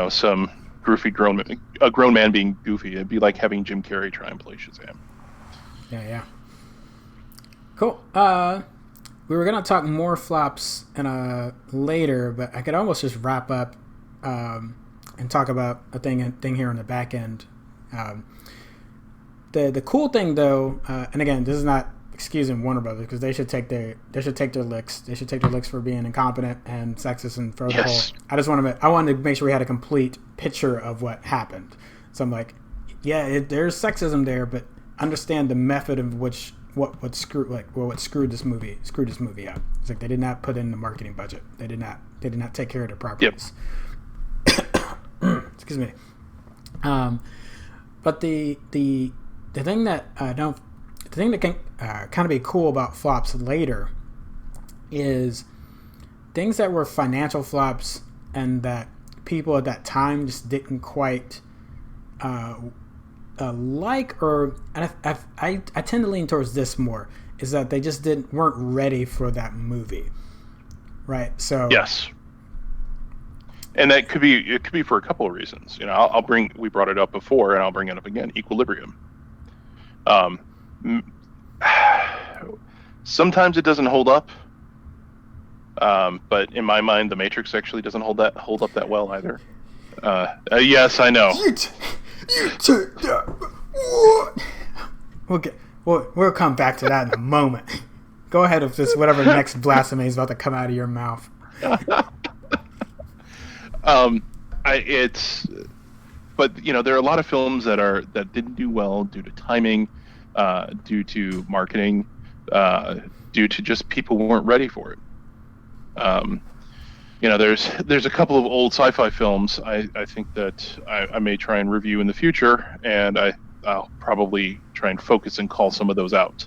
some goofy grown man being goofy. It'd be like having Jim Carrey try and play Shazam. Yeah. Cool. We were gonna talk more flops later, but I could almost just wrap up and talk about a thing here on the back end. The cool thing though, and again, this is not excusing Warner Brothers because they should take their licks. They should take their licks for being incompetent and sexist and throw the whole. I wanted to make sure we had a complete picture of what happened. So I'm like, yeah, there's sexism there, but understand the method of which what screwed this movie up. It's like they did not put in the marketing budget. They did not take care of their properties. Yep. Excuse me. But the thing that can kind of be cool about flops later is things that were financial flops and that people at that time just didn't quite like, or and I tend to lean towards this more, is that they just weren't ready for that movie, right? So yes, and that could be for a couple of reasons. You know, we brought it up before, and I'll bring it up again. Equilibrium. Sometimes it doesn't hold up, but in my mind, The Matrix actually doesn't hold up that well either. Yes, I know. You took that. What? We'll come back to that in a moment. Go ahead with this, whatever next blasphemy is about to come out of your mouth. But you know, there are a lot of films that didn't do well due to timing, due to marketing, due to just people weren't ready for it. You know, there's a couple of old sci-fi films I think that I may try and review in the future, and I'll probably try and focus and call some of those out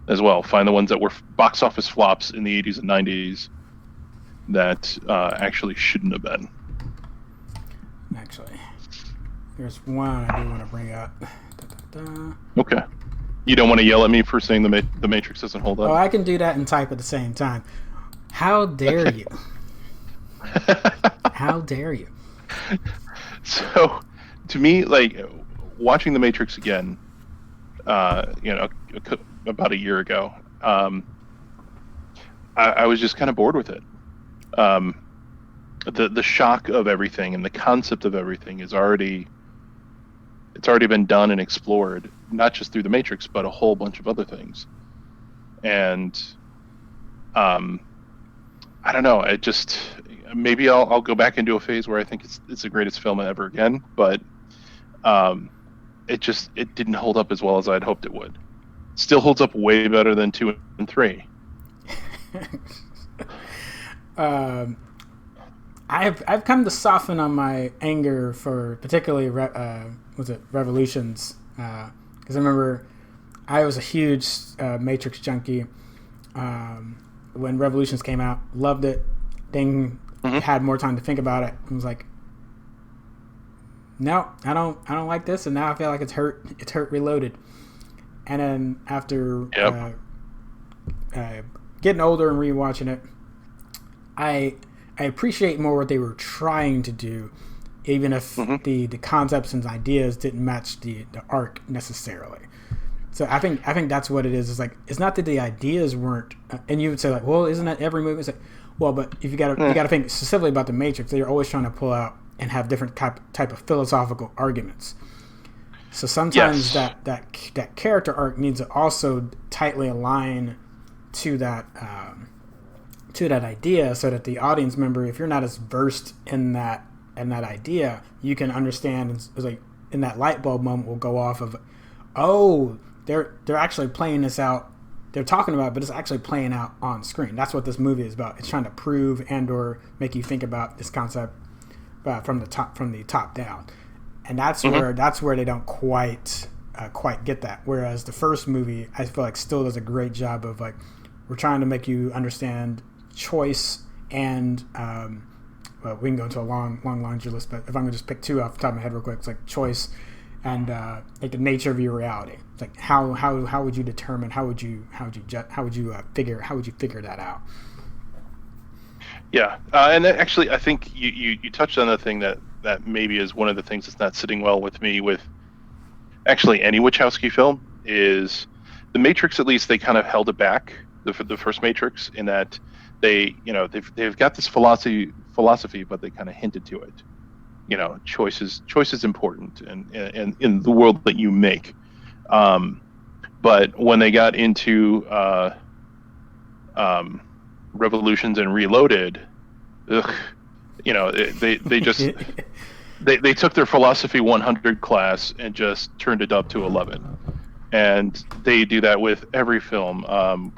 as well. Find the ones that were box office flops in the 80s and 90s that actually shouldn't have been. Actually, there's one I do want to bring up. Okay. You don't want to yell at me for saying the Matrix doesn't hold up? Oh, I can do that and type at the same time. How dare you? How dare you? So, to me, like, watching The Matrix again, you know, about a year ago, I was just kind of bored with it. The shock of everything and the concept of everything it's already been done and explored, not just through The Matrix, but a whole bunch of other things. And I don't know. It just, maybe I'll go back into a phase where I think it's the greatest film ever again, but it didn't hold up as well as I'd hoped it would. Still holds up way better than 2 and 3. I've come to soften on my anger for particularly Revolutions, because I remember I was a huge Matrix junkie when Revolutions came out. Loved it. Then had more time to think about it. I was like, no, I don't like this, and now I feel like it's hurt reloaded. And then after getting older and rewatching it, I appreciate more what they were trying to do, even if the concepts and ideas didn't match the arc necessarily. So I think that's what it is. It's like, it's not that the ideas weren't, and you would say like, well, isn't that every movie? It's like, well, but if you gotta think specifically about the Matrix, they're always trying to pull out and have different type of philosophical arguments. So sometimes that character arc needs to also tightly align to that idea, so that the audience member, if you're not as versed in that idea, you can understand. It's like, in that light bulb moment will go off of, oh, they're actually playing this out. They're talking about it, but it's actually playing out on screen. That's what this movie is about. It's trying to prove and or make you think about this concept from the top down. And that's where they don't quite get that. Whereas the first movie, I feel like, still does a great job of, like, we're trying to make you understand choice and well, we can go into a long laundry list, but if I'm gonna just pick two off the top of my head real quick, it's like choice and like the nature of your reality. It's like how would you determine, how would you figure that out? Yeah, and actually, I think you touched on the thing that maybe is one of the things that's not sitting well with me with actually any Wachowski film is the Matrix. At least they kind of held it back, the first Matrix, in that they've got this philosophy, but they kind of hinted to it. choice is important, and in the world that you make. But when they got into Revolutions and Reloaded, ugh, they just they took their philosophy 100 class and just turned it up to 11, and they do that with every film,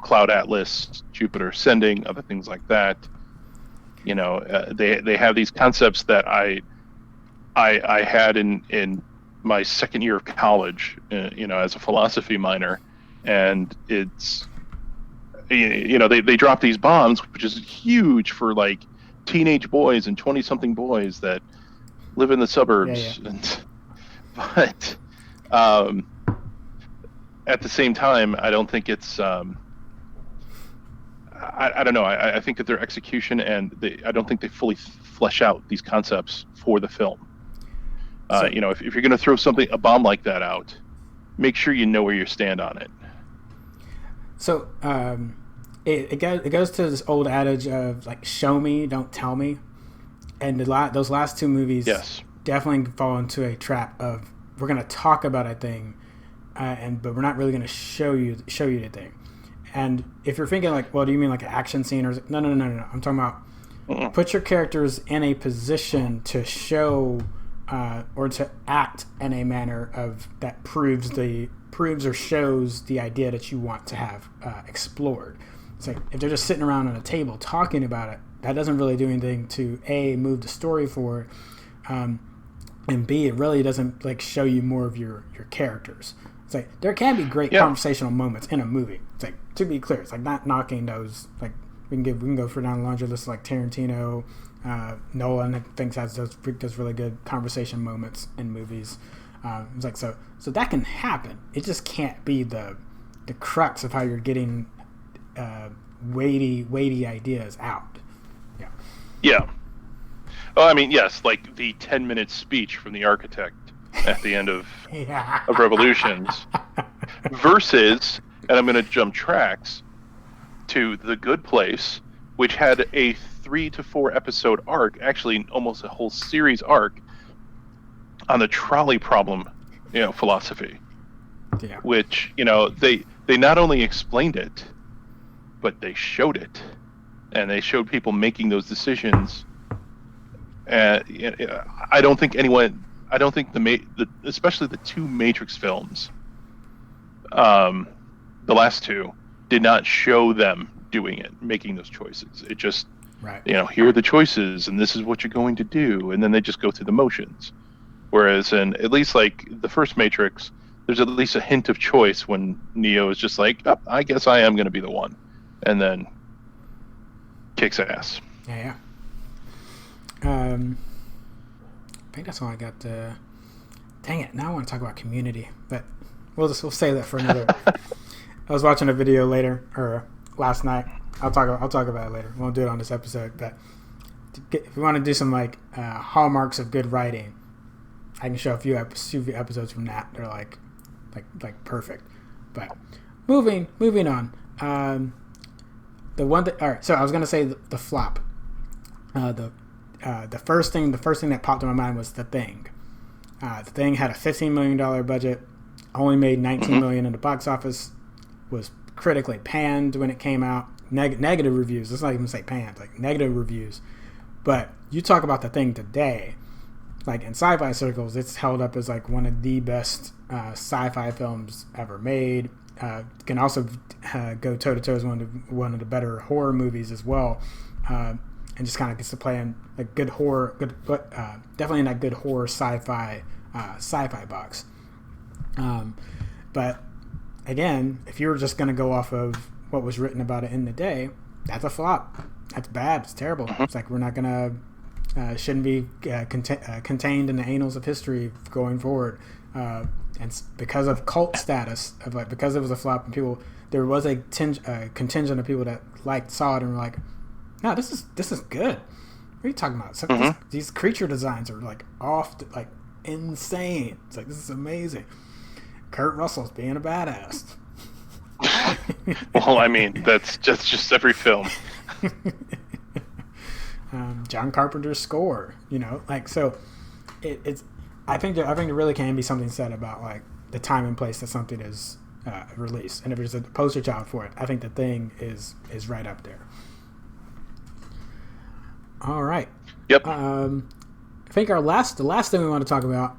Cloud Atlas, Jupiter Ascending, other things like that. They have these concepts that I had in my second year of college, as a philosophy minor, and it's they drop these bombs, which is huge for like teenage boys and 20-something boys that live in the suburbs. Yeah. But at the same time, I don't think it's I don't know. I think that their execution I don't think they fully flesh out these concepts for the film. If you're going to throw a bomb like that out, make sure you know where you stand on it. So it goes to this old adage of like, show me, don't tell me, and those last two movies definitely fall into a trap of, we're going to talk about a thing, but we're not really going to show you the thing. And if you're thinking like, well, do you mean like an action scene or no? I'm talking about put your characters in a position to show or to act in a manner of that proves or shows the idea that you want to have explored. It's like, if they're just sitting around on a table talking about it, that doesn't really do anything to A, move the story forward, and B, it really doesn't like show you more of your characters. It's like, there can be great conversational moments in a movie. It's like, to be clear, it's like not knocking those. Like, we can go for down the laundry list like Tarantino, Nolan, I think does really good conversation moments in movies. It's like, so that can happen. It just can't be the crux of how you're getting weighty ideas out. Yeah. Well, I mean, yes, like the 10-minute speech from the architect at the end of Revolutions versus, and I'm going to jump tracks to The Good Place, which had a 3 to 4 episode arc, actually almost a whole series arc, on the trolley problem, philosophy. Yeah. Which, they not only explained it, but they showed it, and they showed people making those decisions. I don't think especially the two Matrix films, the last two, did not show them doing it, making those choices. It just, here are the choices, and this is what you're going to do, and then they just go through the motions. Whereas in at least like the first Matrix, there's at least a hint of choice when Neo is just like, oh, I guess I am going to be the one, and then kicks ass. Yeah. I think that's all I got. Dang it! Now I want to talk about Community, but we'll save that for another. I was watching a video last night. I'll talk about it later. We won't do it on this episode, but if we want to do some like hallmarks of good writing, I can show a few episodes from that. They're like perfect. But moving on. The one that, all right. So I was gonna say the flop. The first thing that popped in my mind was The Thing. The Thing had a $15 million budget, only made $19 million in the box office, was critically panned when it came out. Negative reviews. Let's not even say panned, like negative reviews. But you talk about The Thing today, like in sci-fi circles, it's held up as like one of the best sci-fi films ever made. Can also go toe to toe as one of the better horror movies as well. And just kind of gets to play in a good horror, definitely in that good horror sci-fi box. But again, if you were just going to go off of what was written about it in the day, that's a flop. That's bad. It's terrible. It's like, we're not going to, shouldn't be contained in the annals of history going forward. And because of cult status, because it was a flop, and there was a contingent of people that saw it and were like, no, this is good. What are you talking about? These creature designs are like insane. It's like, this is amazing. Kurt Russell's being a badass. Well, I mean, that's just every film. John Carpenter's score, so it's. I think there really can be something said about like the time and place that something is released, and if there's a poster child for it, I think The Thing is right up there. All right. Yep. I think the last thing we want to talk about,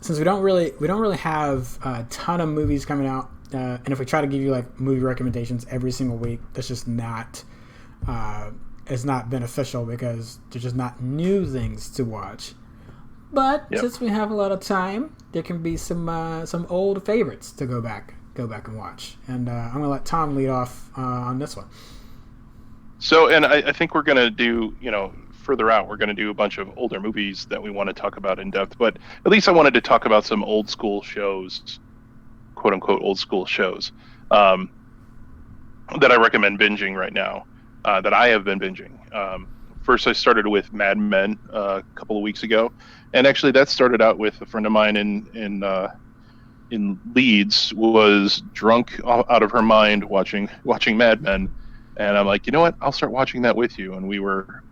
since we don't really have a ton of movies coming out, and if we try to give you like movie recommendations every single week, that's just not it's not beneficial because there's just not new things to watch. But since we have a lot of time, there can be some old favorites to go back and watch. And I'm gonna let Tom lead off on this one. So, and I think we're gonna do, further out, we're gonna do a bunch of older movies that we want to talk about in depth. But at least I wanted to talk about some old school shows, quote unquote old school shows, that I recommend binging right now. That I have been binging. First, I started with Mad Men a couple of weeks ago, and actually that started out with a friend of mine in Leeds was drunk out of her mind watching Mad Men, and I'm like, you know what? I'll start watching that with you. And we were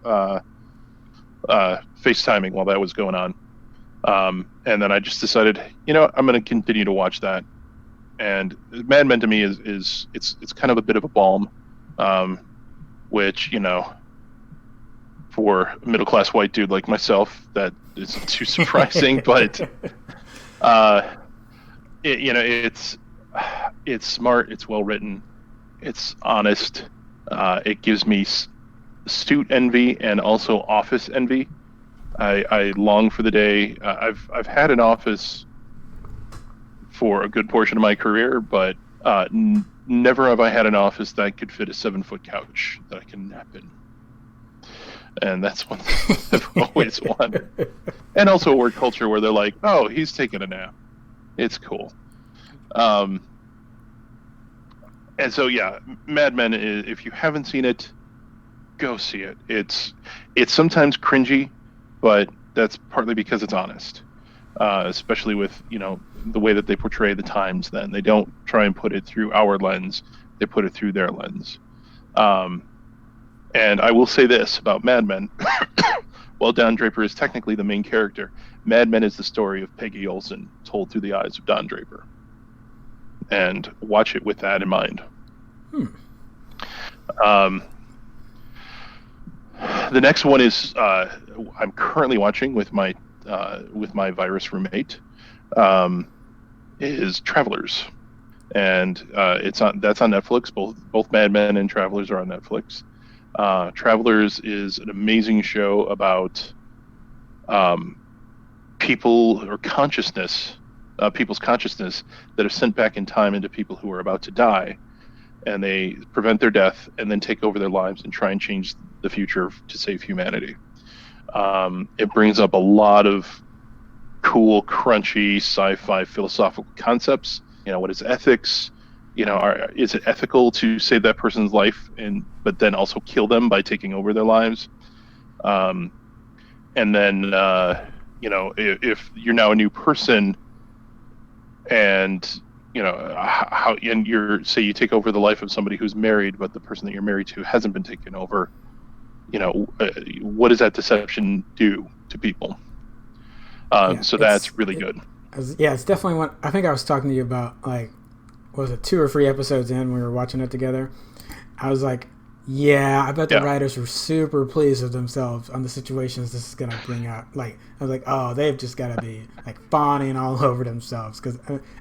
FaceTiming while that was going on, and then I just decided, I'm going to continue to watch that. And Mad Men to me is it's kind of a bit of a balm, which for a middle-class white dude like myself, that isn't too surprising. But it's smart, it's well written, it's honest. It gives me suit envy and also office envy. I long for the day. I've had an office for a good portion of my career, but never have I had an office that could fit a 7-foot couch that I can nap in. And that's one thing I've always wanted. And also a work culture where they're like, oh, he's taking a nap. It's cool. And so, Mad Men, if you haven't seen it, go see it. It's sometimes cringy, but that's partly because it's honest. Especially with, the way that they portray the times then. They don't try and put it through our lens. They put it through their lens. And I will say this about Mad Men. While Don Draper is technically the main character, Mad Men is the story of Peggy Olson told through the eyes of Don Draper. And watch it with that in mind. The next one is I'm currently watching with my virus roommate, is Travelers, and that's on Netflix. Both Mad Men and Travelers are on Netflix. Travelers is an amazing show about people or consciousness, people's consciousness that are sent back in time into people who are about to die, and they prevent their death and then take over their lives and try and change the future to save humanity. It brings up a lot of cool, crunchy sci-fi philosophical concepts. What is ethics? Is it ethical to save that person's life but then also kill them by taking over their lives? And then if you're now a new person and how, and you take over the life of somebody who's married, but the person that you're married to hasn't been taken over, what does that deception do to people? So that's really good. It's definitely one. I think I was talking to you about, like, was it 2 or 3 episodes in when we were watching it together? I was like, I bet the writers were super pleased with themselves on the situations this is going to bring up. Like, I was like, oh, they've just got to be like fawning all over themselves.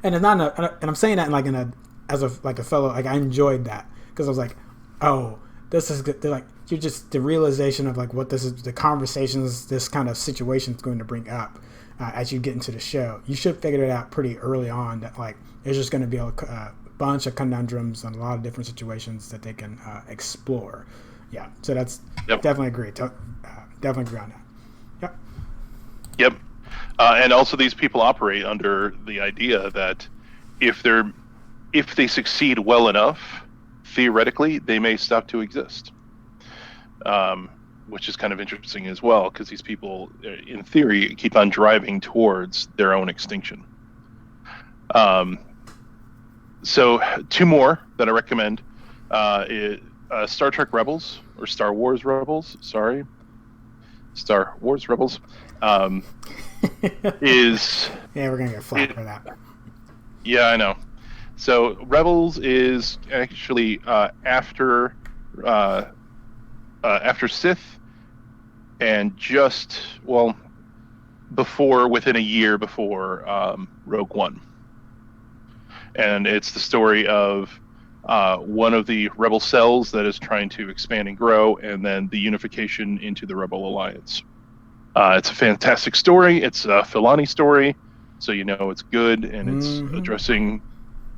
And I'm saying that as a fellow, like, I enjoyed that because I was like, oh, this is good. They're like, you're just the realization of like what this is, the conversations this kind of situation is going to bring up as you get into the show. You should figure it out pretty early on that like there's just going to be a bunch of conundrums and a lot of different situations that they can explore. So that's definitely agree. Definitely agree on that. Yep. And also these people operate under the idea that if they succeed well enough, theoretically, they may stop to exist, which is kind of interesting as well, because these people, in theory, keep on driving towards their own extinction. So 2 more that I recommend. Star Trek Rebels, or Star Wars Rebels, sorry. Star Wars Rebels, um, is Yeah, we're gonna get flack for that. yeah, I know. So Rebels is actually uh, after Sith, and just within a year before Rogue One, and it's the story of one of the rebel cells that is trying to expand and grow, and then the unification into the Rebel Alliance. It's a fantastic story. It's a Filani story, so you know it's good, and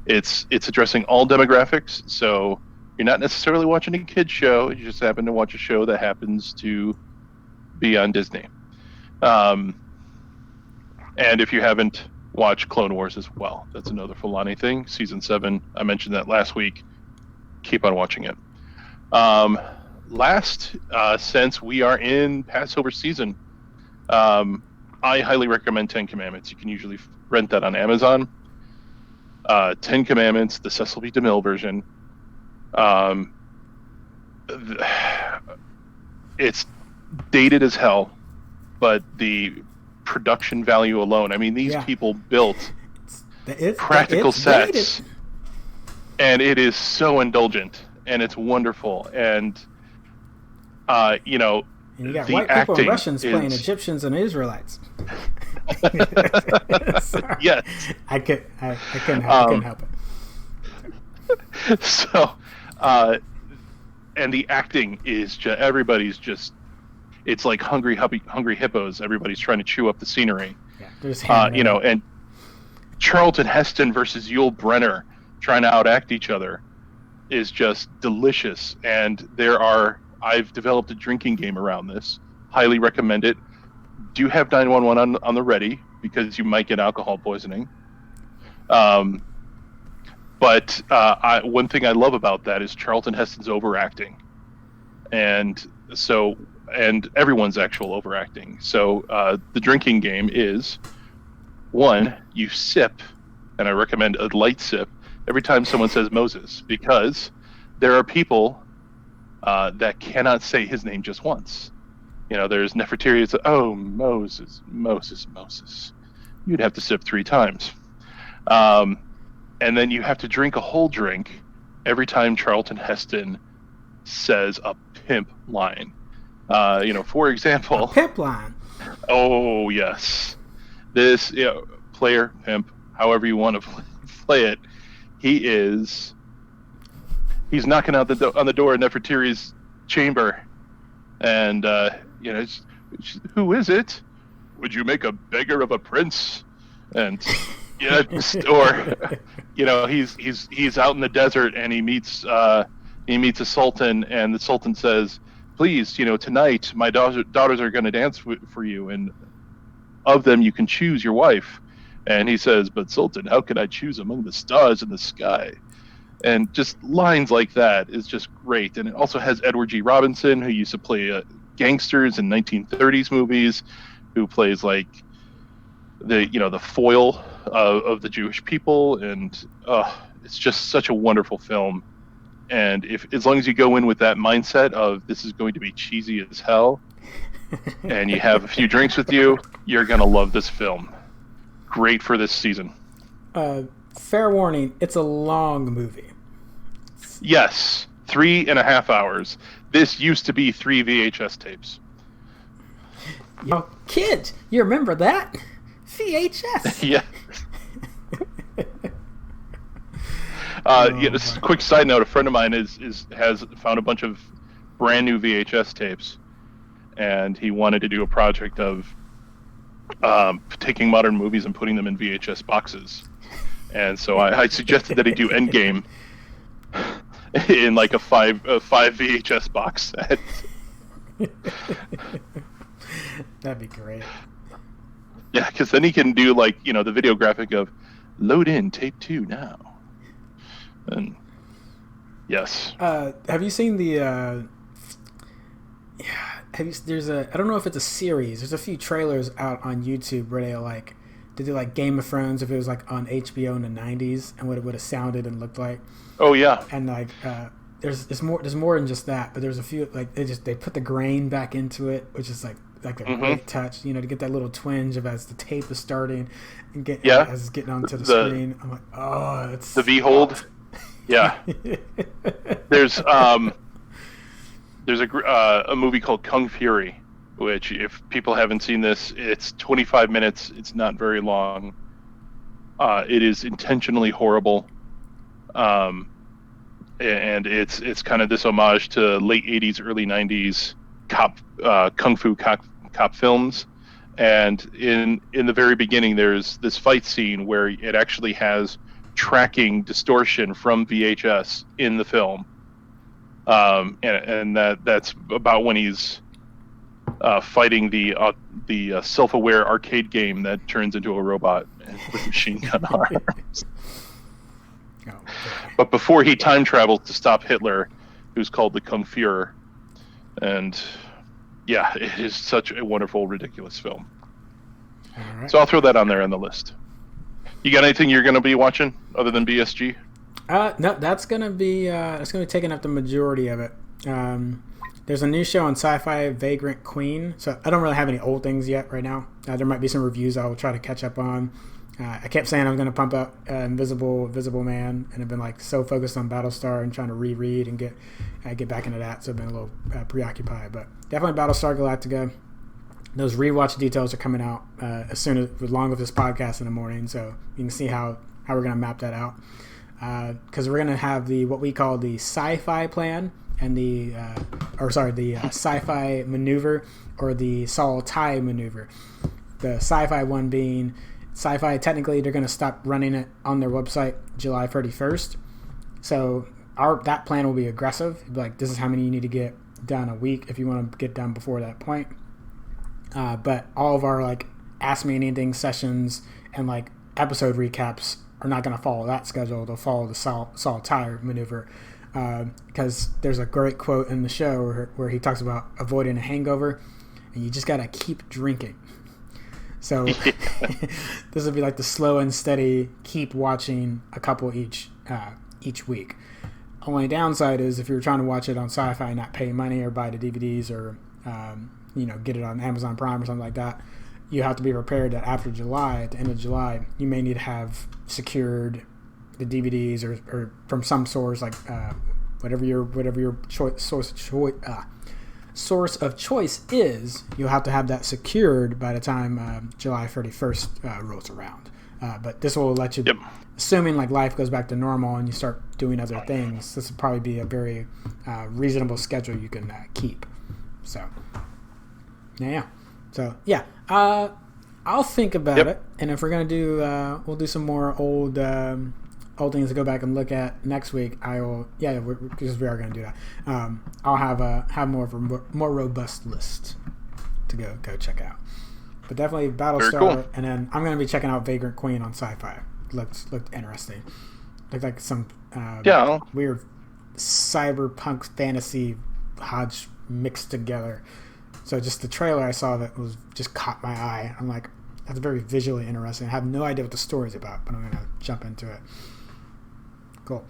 it's addressing all demographics. So you're not necessarily watching a kids show. You just happen to watch a show that happens to be on Disney. And if you haven't watched Clone Wars as well, that's another Filani thing. Season 7, I mentioned that last week. Keep on watching it. Since we are in Passover season, I highly recommend 10 Commandments. You can usually rent that on Amazon. 10 Commandments, the Cecil B. DeMille version. It's dated as hell, but the production value alone. I mean, these people built practical sets, dated. And it is so indulgent, and it's wonderful, and you know. And you got white people and Russians playing Egyptians and Israelites. Yes, I couldn't help it. So, and the acting is everybody's just. It's like hungry hippos. Everybody's trying to chew up the scenery. Yeah, and Charlton Heston versus Yul Brynner trying to outact each other is just delicious. And I've developed a drinking game around this. Highly recommend it. Do have 911 on the ready, because you might get alcohol poisoning. But one thing I love about that is Charlton Heston's overacting. And everyone's actual overacting. So the drinking game is, one, you sip, and I recommend a light sip, every time someone says Moses, because there are people that cannot say his name just once. You know, there's Nefertiti, oh, Moses. You'd have to sip 3 times. And then you have to drink a whole drink every time Charlton Heston says a pimp line. For example, a pimp line. Oh yes, this player, pimp, however you want to play it. He's knocking on the door of Nefertiti's chamber, and who is it? Would you make a beggar of a prince? And he's out in the desert, and he meets a sultan, and the sultan says, please, tonight my daughters are going to dance for you, and of them you can choose your wife. And he says, but Sultan, how can I choose among the stars in the sky? And just lines like that is just great. And it also has Edward G. Robinson, who used to play gangsters in 1930s movies, who plays like the foil of the Jewish people. And it's just such a wonderful film. And as long as you go in with that mindset of this is going to be cheesy as hell, and you have a few drinks with you, you're going to love this film. Great for this season. Fair warning, it's a long movie. Yes, 3.5 hours. This used to be 3 VHS tapes. Yo, kid, you remember that? VHS. Yeah. Just a quick side note: a friend of mine has found a bunch of brand new VHS tapes, and he wanted to do a project of taking modern movies and putting them in VHS boxes. And so I suggested that he do Endgame in like a five VHS box set. That'd be great. Yeah, because then he can do the video graphic of load in tape 2 now. And yes. Have you seen the? I don't know if it's a series. There's a few trailers out on YouTube where they do like Game of Thrones if it was like on HBO in the 90s and what it would have sounded and looked like. Oh yeah. And there's more than just that, but there's a few they put the grain back into it, which is like like a great touch, to get that little twinge of as the tape is starting and as it's getting onto the screen. I'm like, oh, it's the V-hold. Yeah. There's a movie called Kung Fury, which if people haven't seen this, it's 25 minutes. It's not very long. It is intentionally horrible. And it's kind of this homage to late 80s, early 90s kung fu cop films. And in the very beginning, there's this fight scene where it actually has tracking distortion from VHS in the film. And that's about when he's fighting the self-aware arcade game that turns into a robot with machine gun arms. But before he time travels to stop Hitler, who's called the Kung Fuhrer. And yeah, it is such a wonderful, ridiculous film. All right. So I'll throw that on there on the list. You got anything you're going to be watching other than BSG? No, that's going to be taking up the majority of it. There's a new show on Sci-Fi, Vagrant Queen. So I don't really have any old things yet right now. There might be some reviews I will try to catch up on. I kept saying I was going to pump up Invisible Man, and I've been like so focused on Battlestar and trying to reread and get back into that. So I've been a little preoccupied, but definitely Battlestar Galactica. Those rewatch details are coming out along with this podcast in the morning, so you can see how we're going to map that out. Because we're going to have what we call the sci-fi plan and the sci-fi maneuver, or the Saul Tai maneuver. The sci-fi one being sci-fi. Technically, they're going to stop running it on their website July 31st. So that plan will be aggressive. It'll be like, this is how many you need to get done a week if you want to get done before that point. But all of our like Ask Me Anything sessions and like episode recaps are not going to follow that schedule. They'll follow the Saul Tai maneuver, because there's a great quote in the show where he talks about avoiding a hangover, and you just got to keep drinking. So this will be like the slow and steady, keep watching a couple each week. Only downside is if you're trying to watch it on Sci-Fi and not pay money or buy the DVDs or get it on Amazon Prime or something like that, you have to be prepared that after July, at the end of July, you may need to have secured the DVDs or from some source, like whatever your source of choice is. You'll have to have that secured by the time July 31st rolls around. But this will let you, assuming like life goes back to normal and you start doing other things, this will probably be a very reasonable schedule you can keep. So, yeah. So, yeah. I'll think about it. And if we're going to do, we'll do some more old things to go back and look at next week. I will, because we are going to do that. I'll have more of a more robust list to go check out. But definitely Battlestar, cool. And then I'm going to be checking out Vagrant Queen on Sci-Fi. Looked interesting. Looked like some weird cyberpunk fantasy hodge mixed together. So just the trailer I saw that was just caught my eye. I'm like, that's very visually interesting. I have no idea what the story's about, but I'm going to jump into it. Cool.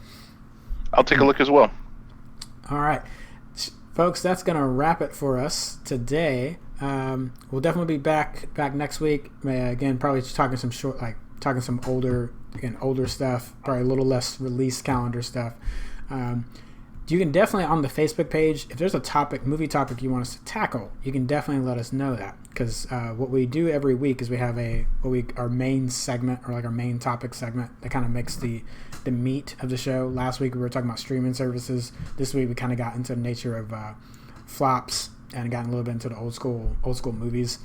I'll take a look as well. All right. Folks, that's going to wrap it for us today. We'll definitely be back next week. Again, probably just talking some older stuff, probably a little less release calendar stuff. You can definitely, on the Facebook page, if there's a movie topic you want us to tackle, you can definitely let us know that. Because what we do every week is we have our main segment, or like our main topic segment, that kind of makes the meat of the show. Last week we were talking about streaming services. This week we kind of got into the nature of flops and got a little bit into the old school movies.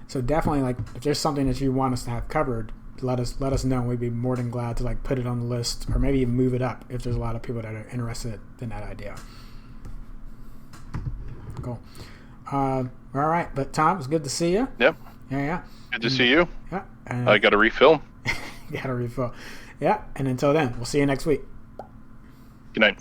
So definitely, like, if there's something that you want us to have covered, let us know. We'd be more than glad to like put it on the list, or maybe even move it up if there's a lot of people that are interested in that idea. Cool. All right, but Tom, it's good to see you. Yep. Yeah. Good to see you. Yeah. I got to refill. Yeah, and until then, we'll see you next week. Good night.